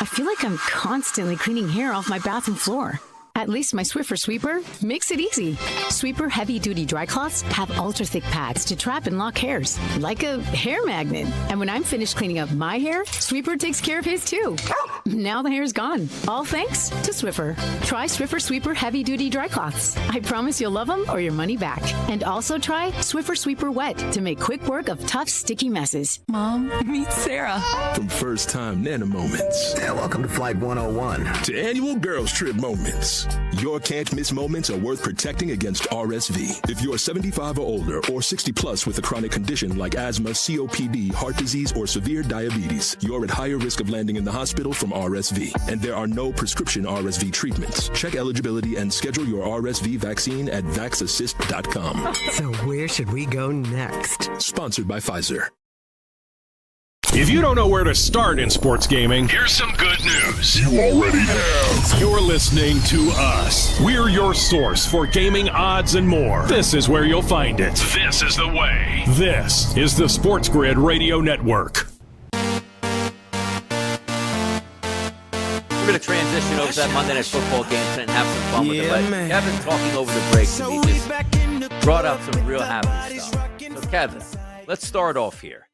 I feel like I'm constantly cleaning hair off my bathroom floor. At least my Swiffer Sweeper makes it easy. Sweeper heavy-duty dry cloths have ultra-thick pads to trap and lock hairs, like a hair magnet. And when I'm finished cleaning up my hair, Sweeper takes care of his too. Now the hair's gone, all thanks to Swiffer. Try Swiffer Sweeper heavy-duty dry cloths. I promise you'll love them or your money back. And also try Swiffer Sweeper Wet to make quick work of tough, sticky messes. Mom, meet Sarah. From first-time Nana moments. Yeah, welcome to Flight 101. To annual girls trip moments. Your can't-miss moments are worth protecting against RSV. If you're 75 or older or 60 plus with a chronic condition like asthma, COPD, heart disease, or severe diabetes, you're at higher risk of landing in the hospital from RSV. And there are no prescription RSV treatments. Check eligibility and schedule your RSV vaccine at vaxassist.com. So where should we go next? Sponsored by Pfizer. If you don't know where to start in sports gaming, here's some good news. You already have. You're listening to us. We're your source for gaming odds and more. This is where you'll find it. This is the way. This is the SportsGrid Radio Network. We're going to transition over to that Monday Night Football game and have some fun with it. But Kevin talking over the break to me just brought up some real happy stuff. So Kevin, let's start off here.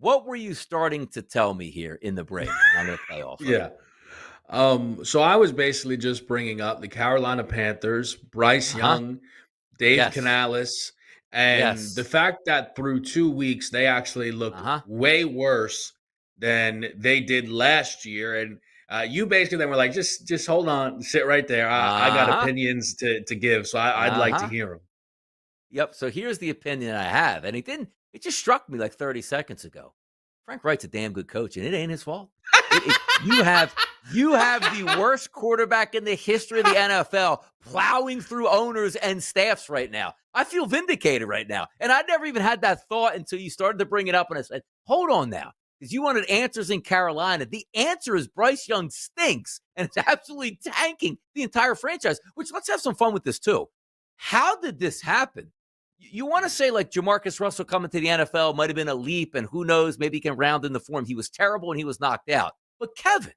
What were you starting to tell me here in the break? I'm going to play off. Yeah. So I was basically just bringing up the Carolina Panthers, Bryce Young, Dave Canales, and the fact that through 2 weeks they actually look way worse than they did last year. And you basically then were like, just hold on, sit right there. I got opinions to give, so I'd like to hear them. Yep. So here's the opinion I have, and it just struck me like 30 seconds ago. Frank Wright's a damn good coach, and it ain't his fault. You have the worst quarterback in the history of the NFL plowing through owners and staffs right now. I feel vindicated right now. And I never even had that thought until you started to bring it up, and I said, hold on now. Because you wanted answers in Carolina. The answer is Bryce Young stinks, and it's absolutely tanking the entire franchise, which let's have some fun with this too. How did this happen? You want to say like Jamarcus Russell coming to the NFL might have been a leap, and who knows, maybe he can round in the form. He was terrible and he was knocked out. But Kevin,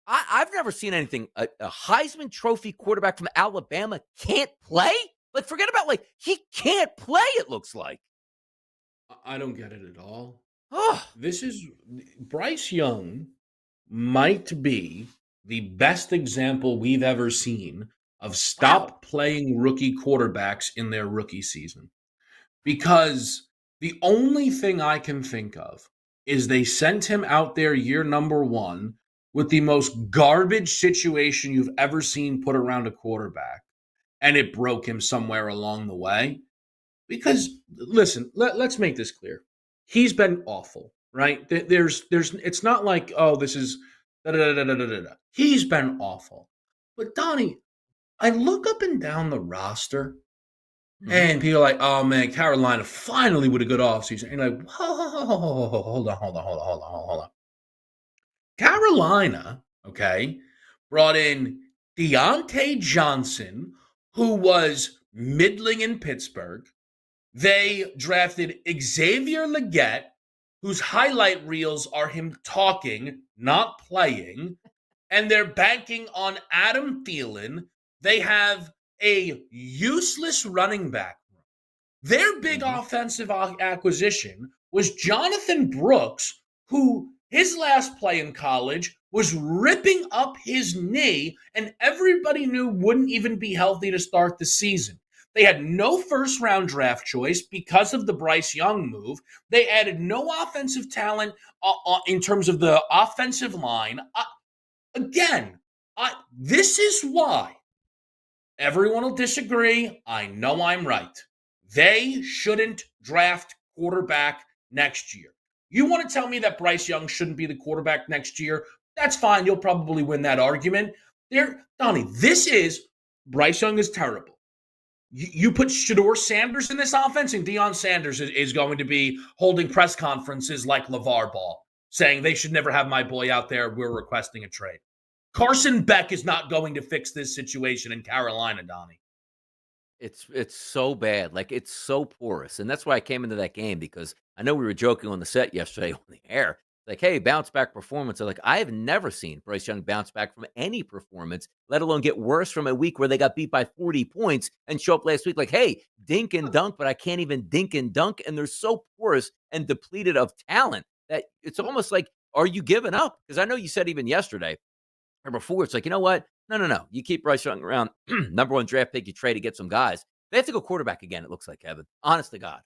I've never seen anything. A Heisman Trophy quarterback from Alabama can't play? Like, forget about he can't play, it looks like. I don't get it at all. Bryce Young might be the best example we've ever seen of stop playing rookie quarterbacks in their rookie season. Because the only thing I can think of is they sent him out there year number 1 with the most garbage situation you've ever seen put around a quarterback, and it broke him somewhere along the way. Because, listen, let's make this clear. He's been awful, right? It's not like, oh, this is da-da-da-da-da-da-da. He's been awful. But, Donnie, I look up and down the roster, and people are like, oh, man, Carolina finally with a good offseason. And you're like, whoa, hold on. Carolina, okay, brought in Deontay Johnson, who was middling in Pittsburgh. They drafted Xavier Legette, whose highlight reels are him talking, not playing. And they're banking on Adam Thielen. They have a useless running back. Their big offensive acquisition was Jonathan Brooks, who his last play in college was ripping up his knee, and everybody knew wouldn't even be healthy to start the season. They had no first-round draft choice because of the Bryce Young move. They added no offensive talent in terms of the offensive line. This is why everyone will disagree. I know I'm right. They shouldn't draft quarterback next year. You want to tell me that Bryce Young shouldn't be the quarterback next year? That's fine. You'll probably win that argument. Donnie, Bryce Young is terrible. You put Shedeur Sanders in this offense, and Deion Sanders is going to be holding press conferences like LeVar Ball, saying they should never have my boy out there. We're requesting a trade. Carson Beck is not going to fix this situation in Carolina, Donnie. It's so bad. Like, it's so porous. And that's why I came into that game, because I know we were joking on the set yesterday on the air. Like, hey, bounce back performance. I'm like, I have never seen Bryce Young bounce back from any performance, let alone get worse from a week where they got beat by 40 points and show up last week like, hey, dink and dunk, but I can't even dink and dunk. And they're so porous and depleted of talent that it's almost like, are you giving up? Because I know you said even yesterday or before, it's like, you know what? No. You keep Bryce Young around, number 1 draft pick, you trade to get some guys. They have to go quarterback again, it looks like, Kevin. Honest to God.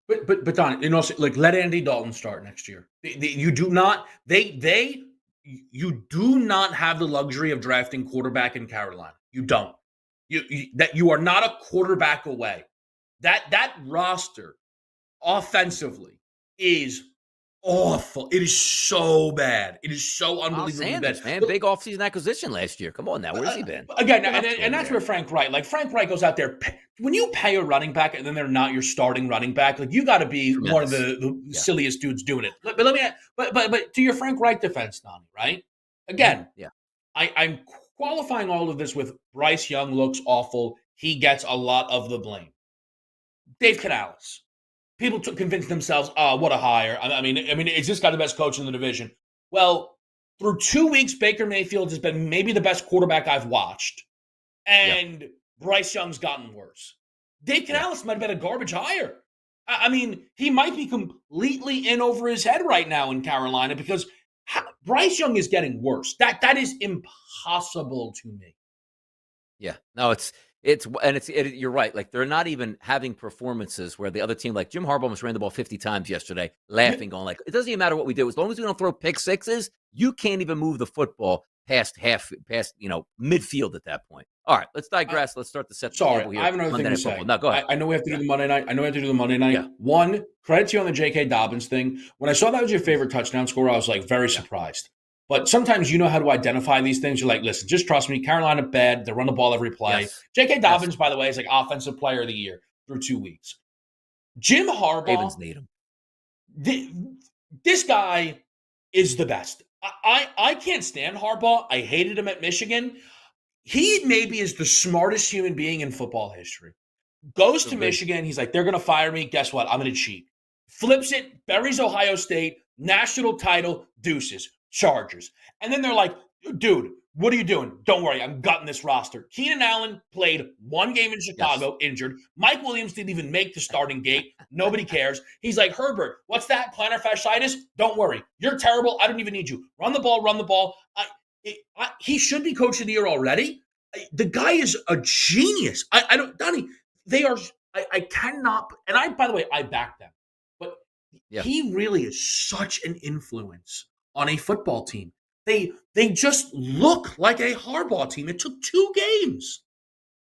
But Don, let Andy Dalton start next year. You do not have the luxury of drafting quarterback in Carolina. You don't. You are not a quarterback away. That roster offensively is awful. It is so bad. It is so unbelievably bad. Man, big offseason acquisition last year. Come on now, where's he been? Again, and that's where Frank Wright. Frank Wright goes out there. When you pay a running back and then they're not your starting running back, you got to be one of the silliest dudes doing it. But to your Frank Wright defense, Donnie, right? Again, I'm qualifying all of this with Bryce Young looks awful. He gets a lot of the blame. Dave Canales. People convince themselves, what a hire. I mean, it's just got the best coach in the division. Well, through 2 weeks, Baker Mayfield has been maybe the best quarterback I've watched. And Bryce Young's gotten worse. Dave Canales might have been a garbage hire. I mean, he might be completely in over his head right now in Carolina because Bryce Young is getting worse. That is impossible to me. Yeah, no, you're right. Like, they're not even having performances where the other team, like Jim Harbaugh almost ran the ball 50 times yesterday, laughing, going like, it doesn't even matter what we do. As long as we don't throw pick sixes, you can't even move the football past midfield at that point. All right, let's digress. Let's start to set the table here. I have another thing to say. No, go ahead. I know we have to do the Monday night. Yeah. One, credit to you on the J.K. Dobbins thing. When I saw that was your favorite touchdown scorer, I was like very surprised. But sometimes you know how to identify these things. You're like, listen, just trust me. Carolina bad. They run the ball every play. Yes. J.K. Dobbins, by the way, is like Offensive Player of the Year through 2 weeks. Jim Harbaugh. Ravens need him. This guy is the best. I can't stand Harbaugh. I hated him at Michigan. He maybe is the smartest human being in football history. Goes to Michigan. He's like, they're going to fire me. Guess what? I'm going to cheat. Flips it. Buries Ohio State. National title. Deuces. Chargers. And then they're like, dude, what are you doing? Don't worry. I'm gutting this roster. Keenan Allen played 1 game in Chicago, injured. Mike Williams didn't even make the starting gate. Nobody cares. He's like, Herbert, what's that? Plantar fasciitis? Don't worry. You're terrible. I don't even need you. Run the ball. He should be coach of the year already. The guy is a genius. Donnie, they are, I cannot, and by the way, I back them. But he really is such an influence on a football team. They just look like a Harbaugh team. It took 2 games.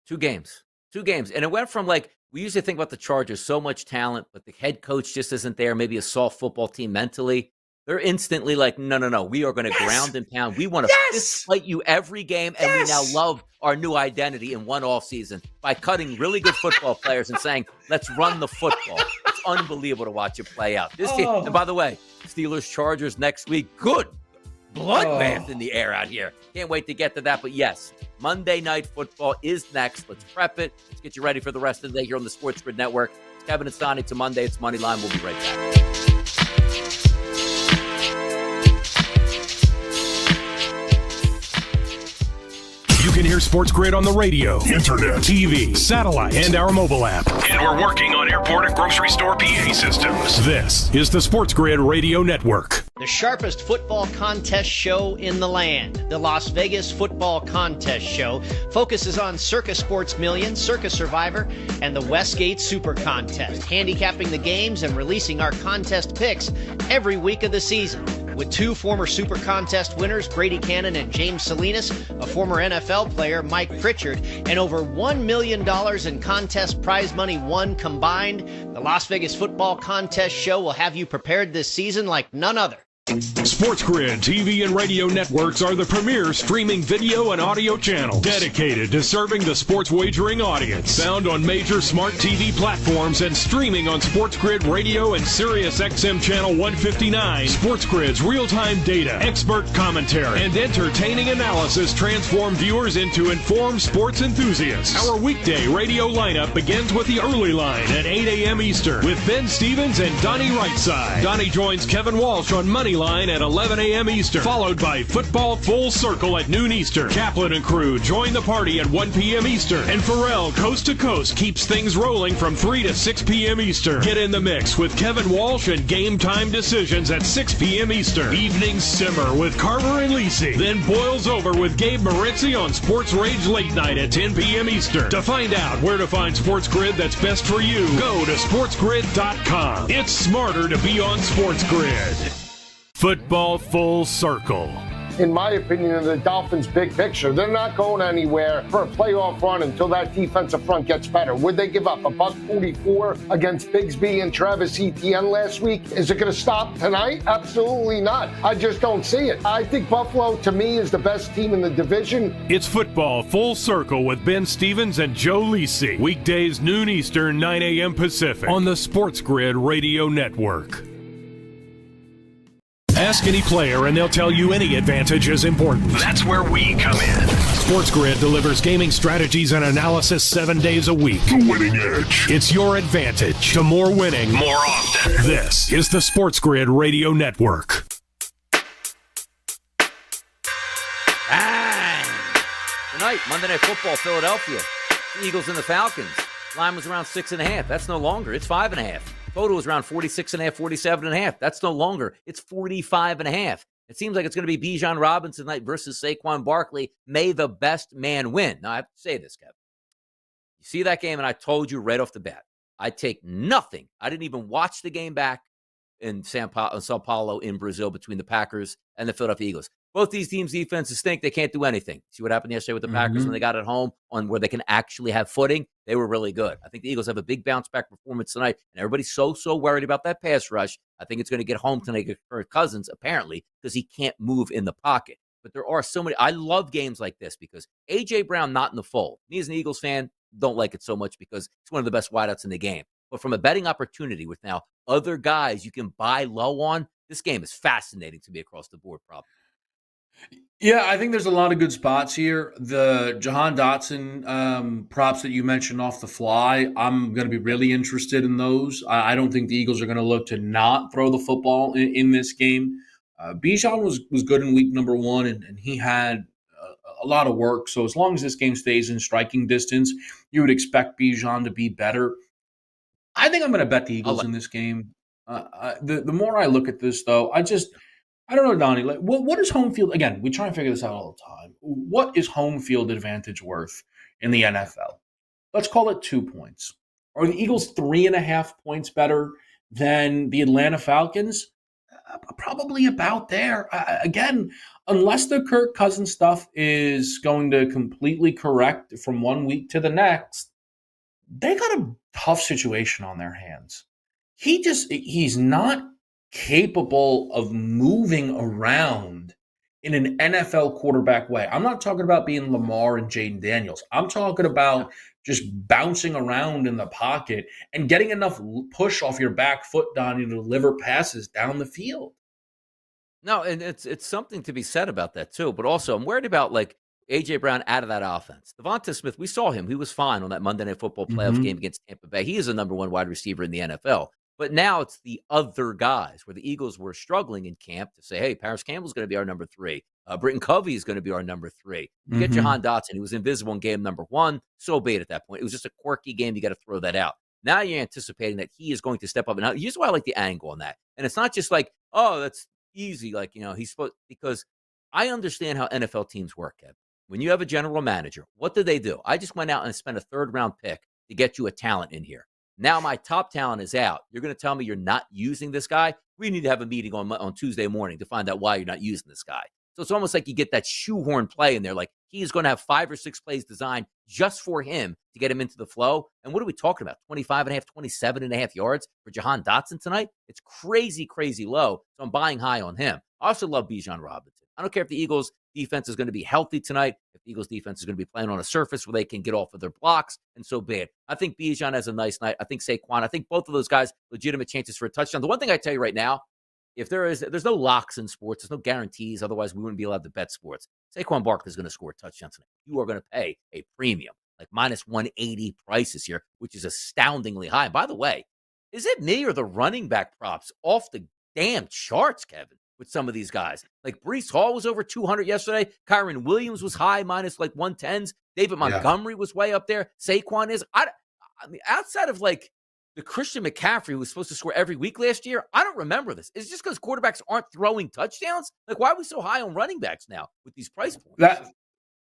2 games. And it went from, like, we usually think about the Chargers, so much talent, but the head coach just isn't there, maybe a soft football team mentally. They're instantly like, no, we are going to ground and pound. We want to fist fight you every game, and we now love our new identity in one offseason by cutting really good football players and saying, let's run the football. It's unbelievable to watch it play out. This team, and by the way, Steelers-Chargers next week, good bloodbath in the air out here. Can't wait to get to that. But yes, Monday Night Football is next. Let's prep it. Let's get you ready for the rest of the day here on the SportsGrid Network. It's Kevin and Sonny. It's a Monday. It's Moneyline. We'll be right back. You can hear SportsGrid on the radio, internet, TV, satellite, and our mobile app. And we're working on airport and grocery store PA systems. This is the SportsGrid Radio Network. The sharpest football contest show in the land, the Las Vegas Football Contest Show, focuses on Circa Sports Million, Circa Survivor, and the Westgate Super Contest, handicapping the games and releasing our contest picks every week of the season. With 2 former Super Contest winners, Brady Cannon and James Salinas, a former NFL player, Mike Pritchard, and over $1 million in contest prize money won combined, the Las Vegas Football Contest Show will have you prepared this season like none other. SportsGrid TV and radio networks are the premier streaming video and audio channels dedicated to serving the sports wagering audience. Found on major smart TV platforms and streaming on SportsGrid Radio and SiriusXM Channel 159. SportsGrid's real-time data, expert commentary, and entertaining analysis transform viewers into informed sports enthusiasts. Our weekday radio lineup begins with the early line at 8 a.m. Eastern with Ben Stevens and Donnie Rightside. Donnie joins Kevin Walsh on Moneyline at 11 a.m. Eastern, followed by Football Full Circle at noon Eastern. Kaplan and crew join the party at 1 p.m. Eastern. And Pharrell Coast to Coast keeps things rolling from 3 to 6 p.m. Eastern. Get in the mix with Kevin Walsh and Game Time Decisions at 6 p.m. Eastern. Evenings simmer with Carver and Lisi. Then boils over with Gabe Moritzi on Sports Rage Late Night at 10 p.m. Eastern. To find out where to find SportsGrid that's best for you, go to sportsgrid.com. It's smarter to be on SportsGrid. Football Full Circle. In my opinion, in the Dolphins' big picture, they're not going anywhere for a playoff run until that defensive front gets better. Would they give up a $144 against Bigsby and Travis Etienne last week? Is it going to stop tonight? Absolutely not. I just don't see it. I think Buffalo, to me, is the best team in the division. It's Football Full Circle with Ben Stevens and Joe Lisi. Weekdays noon Eastern, 9 a.m. Pacific on the SportsGrid Radio Network. Ask any player and they'll tell you any advantage is important. That's where we come in. SportsGrid delivers gaming strategies and analysis 7 days a week. The winning edge. It's your advantage to more winning more often. This is the SportsGrid Radio Network. Tonight, Monday Night Football, Philadelphia. The Eagles and the Falcons. Line was around 6.5. That's no longer. It's 5.5. Total was around 46.5, 47.5. That's no longer. It's 45.5. It seems like it's going to be Bijan Robinson night versus Saquon Barkley. May the best man win. Now, I have to say this, Kevin. You see that game, and I told you right off the bat, I take nothing. I didn't even watch the game back in Sao Paulo in Brazil between the Packers and the Philadelphia Eagles. Both these teams' defenses stink. They can't do anything. See what happened yesterday with the Packers when they got it home on where they can actually have footing? They were really good. I think the Eagles have a big bounce-back performance tonight, and everybody's so worried about that pass rush. I think it's going to get home tonight for Cousins, apparently, because he can't move in the pocket. But there are so many. I love games like this because A.J. Brown not in the fold. Me as an Eagles fan, don't like it so much because it's one of the best wideouts in the game. But from a betting opportunity with now other guys you can buy low on, this game is fascinating to me across the board, probably. Yeah, I think there's a lot of good spots here. The Jahan Dotson props that you mentioned off the fly, I'm going to be really interested in those. I don't think the Eagles are going to look to not throw the football in this game. Bijan was good in week number 1, and he had a lot of work. So as long as this game stays in striking distance, you would expect Bijan to be better. I think I'm going to bet the Eagles in this game. The more I look at this, though, I don't know, Donnie. Like, what is home field? Again, we try and figure this out all the time. What is home field advantage worth in the NFL? Let's call it 2 points. Are the Eagles 3.5 points better than the Atlanta Falcons? Probably about there. Again, unless the Kirk Cousins stuff is going to completely correct from 1 week to the next, they got a tough situation on their hands. He's not capable of moving around in an NFL quarterback way. I'm not talking about being Lamar and Jaden Daniels. I'm talking about just bouncing around in the pocket and getting enough push off your back foot, Donnie, to deliver passes down the field. No, and it's something to be said about that too. But also, I'm worried about like A.J. Brown out of that offense. Devonta Smith, we saw him. He was fine on that Monday Night Football playoff game against Tampa Bay. He is a number 1 wide receiver in the NFL. But now it's the other guys where the Eagles were struggling in camp to say, hey, Paris Campbell's going to be our number 3. Britton Covey is going to be our number 3. You get Jahan Dotson. He was invisible in game number 1. So be it at that point. It was just a quirky game. You got to throw that out. Now you're anticipating that he is going to step up. And here's why I like the angle on that. And it's not just like, oh, that's easy. Like, he's supposed, because I understand how NFL teams work, Kev. When you have a general manager, what do? I just went out and spent a 3rd-round pick to get you a talent in here. Now my top talent is out. You're going to tell me you're not using this guy? We need to have a meeting on Tuesday morning to find out why you're not using this guy. So it's almost like you get that shoehorn play in there. Like he's going to have 5 or 6 plays designed just for him to get him into the flow. And what are we talking about? 25.5, 27.5 yards for Jahan Dotson tonight? It's crazy, crazy low. So I'm buying high on him. I also love Bijan Robinson. I don't care if the Eagles defense is going to be healthy tonight, if the Eagles defense is going to be playing on a surface where they can get off of their blocks, and so be it. I think Bijan has a nice night. I think Saquon, I think both of those guys, legitimate chances for a touchdown. The one thing I tell you right now, if there's no locks in sports, there's no guarantees, otherwise we wouldn't be allowed to bet sports. Saquon Barkley is going to score a touchdown tonight. You are going to pay a premium, like minus 180 prices here, which is astoundingly high. And by the way, is it me or the running back props off the damn charts, Kevin? With some of these guys. Like Breece Hall was over 200 yesterday. Kyron Williams was high, minus like 110s. David Montgomery was way up there. Saquon is. I mean, outside of like the Christian McCaffrey who was supposed to score every week last year, I don't remember this. It's just because quarterbacks aren't throwing touchdowns? Like, why are we so high on running backs now with these price points?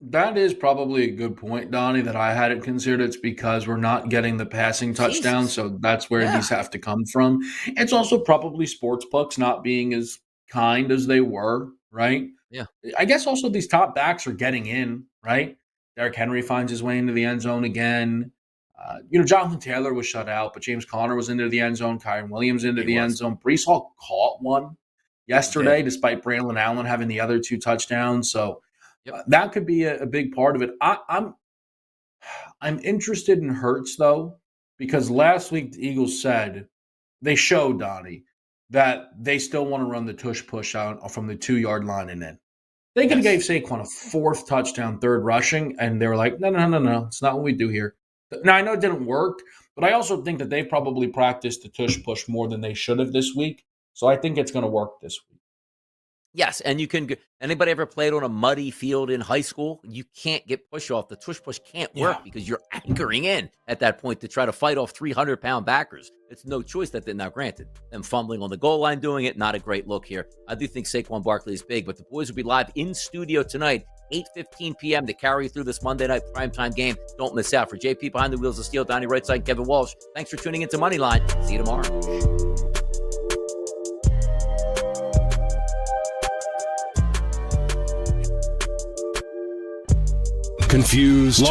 That is probably a good point, Donnie, that I hadn't considered. It's because we're not getting the passing touchdowns, so that's where these have to come from. It's also probably sports books not being as kind as they were, right? Yeah. I guess also these top backs are getting in, right? Derrick Henry finds his way into the end zone again. Jonathan Taylor was shut out, but James Conner was into the end zone. Kyron Williams into the end zone. Breece Hall caught one yesterday, despite Braylon Allen having the other 2 touchdowns. So that could be a big part of it. I'm interested in Hurts, though, because last week the Eagles said they showed, Donnie, that they still want to run the tush-push out from the 2-yard line and in. They could have gave Saquon a 4th touchdown, 3rd rushing, and they were like, no. It's not what we do here. Now, I know it didn't work, but I also think that they probably practiced the tush-push more than they should have this week. So I think it's going to work this week. Yes, and you can. Anybody ever played on a muddy field in high school? You can't get push off. The tush push can't work because you're anchoring in at that point to try to fight off 300-pound backers. It's no choice that they're now granted. Them fumbling on the goal line doing it, not a great look here. I do think Saquon Barkley is big, but the boys will be live in studio tonight, 8:15 p.m. to carry you through this Monday night primetime game. Don't miss out. For JP behind the wheels of steel, Donnie right side, Kevin Walsh. Thanks for tuning into Moneyline. See you tomorrow. Confused,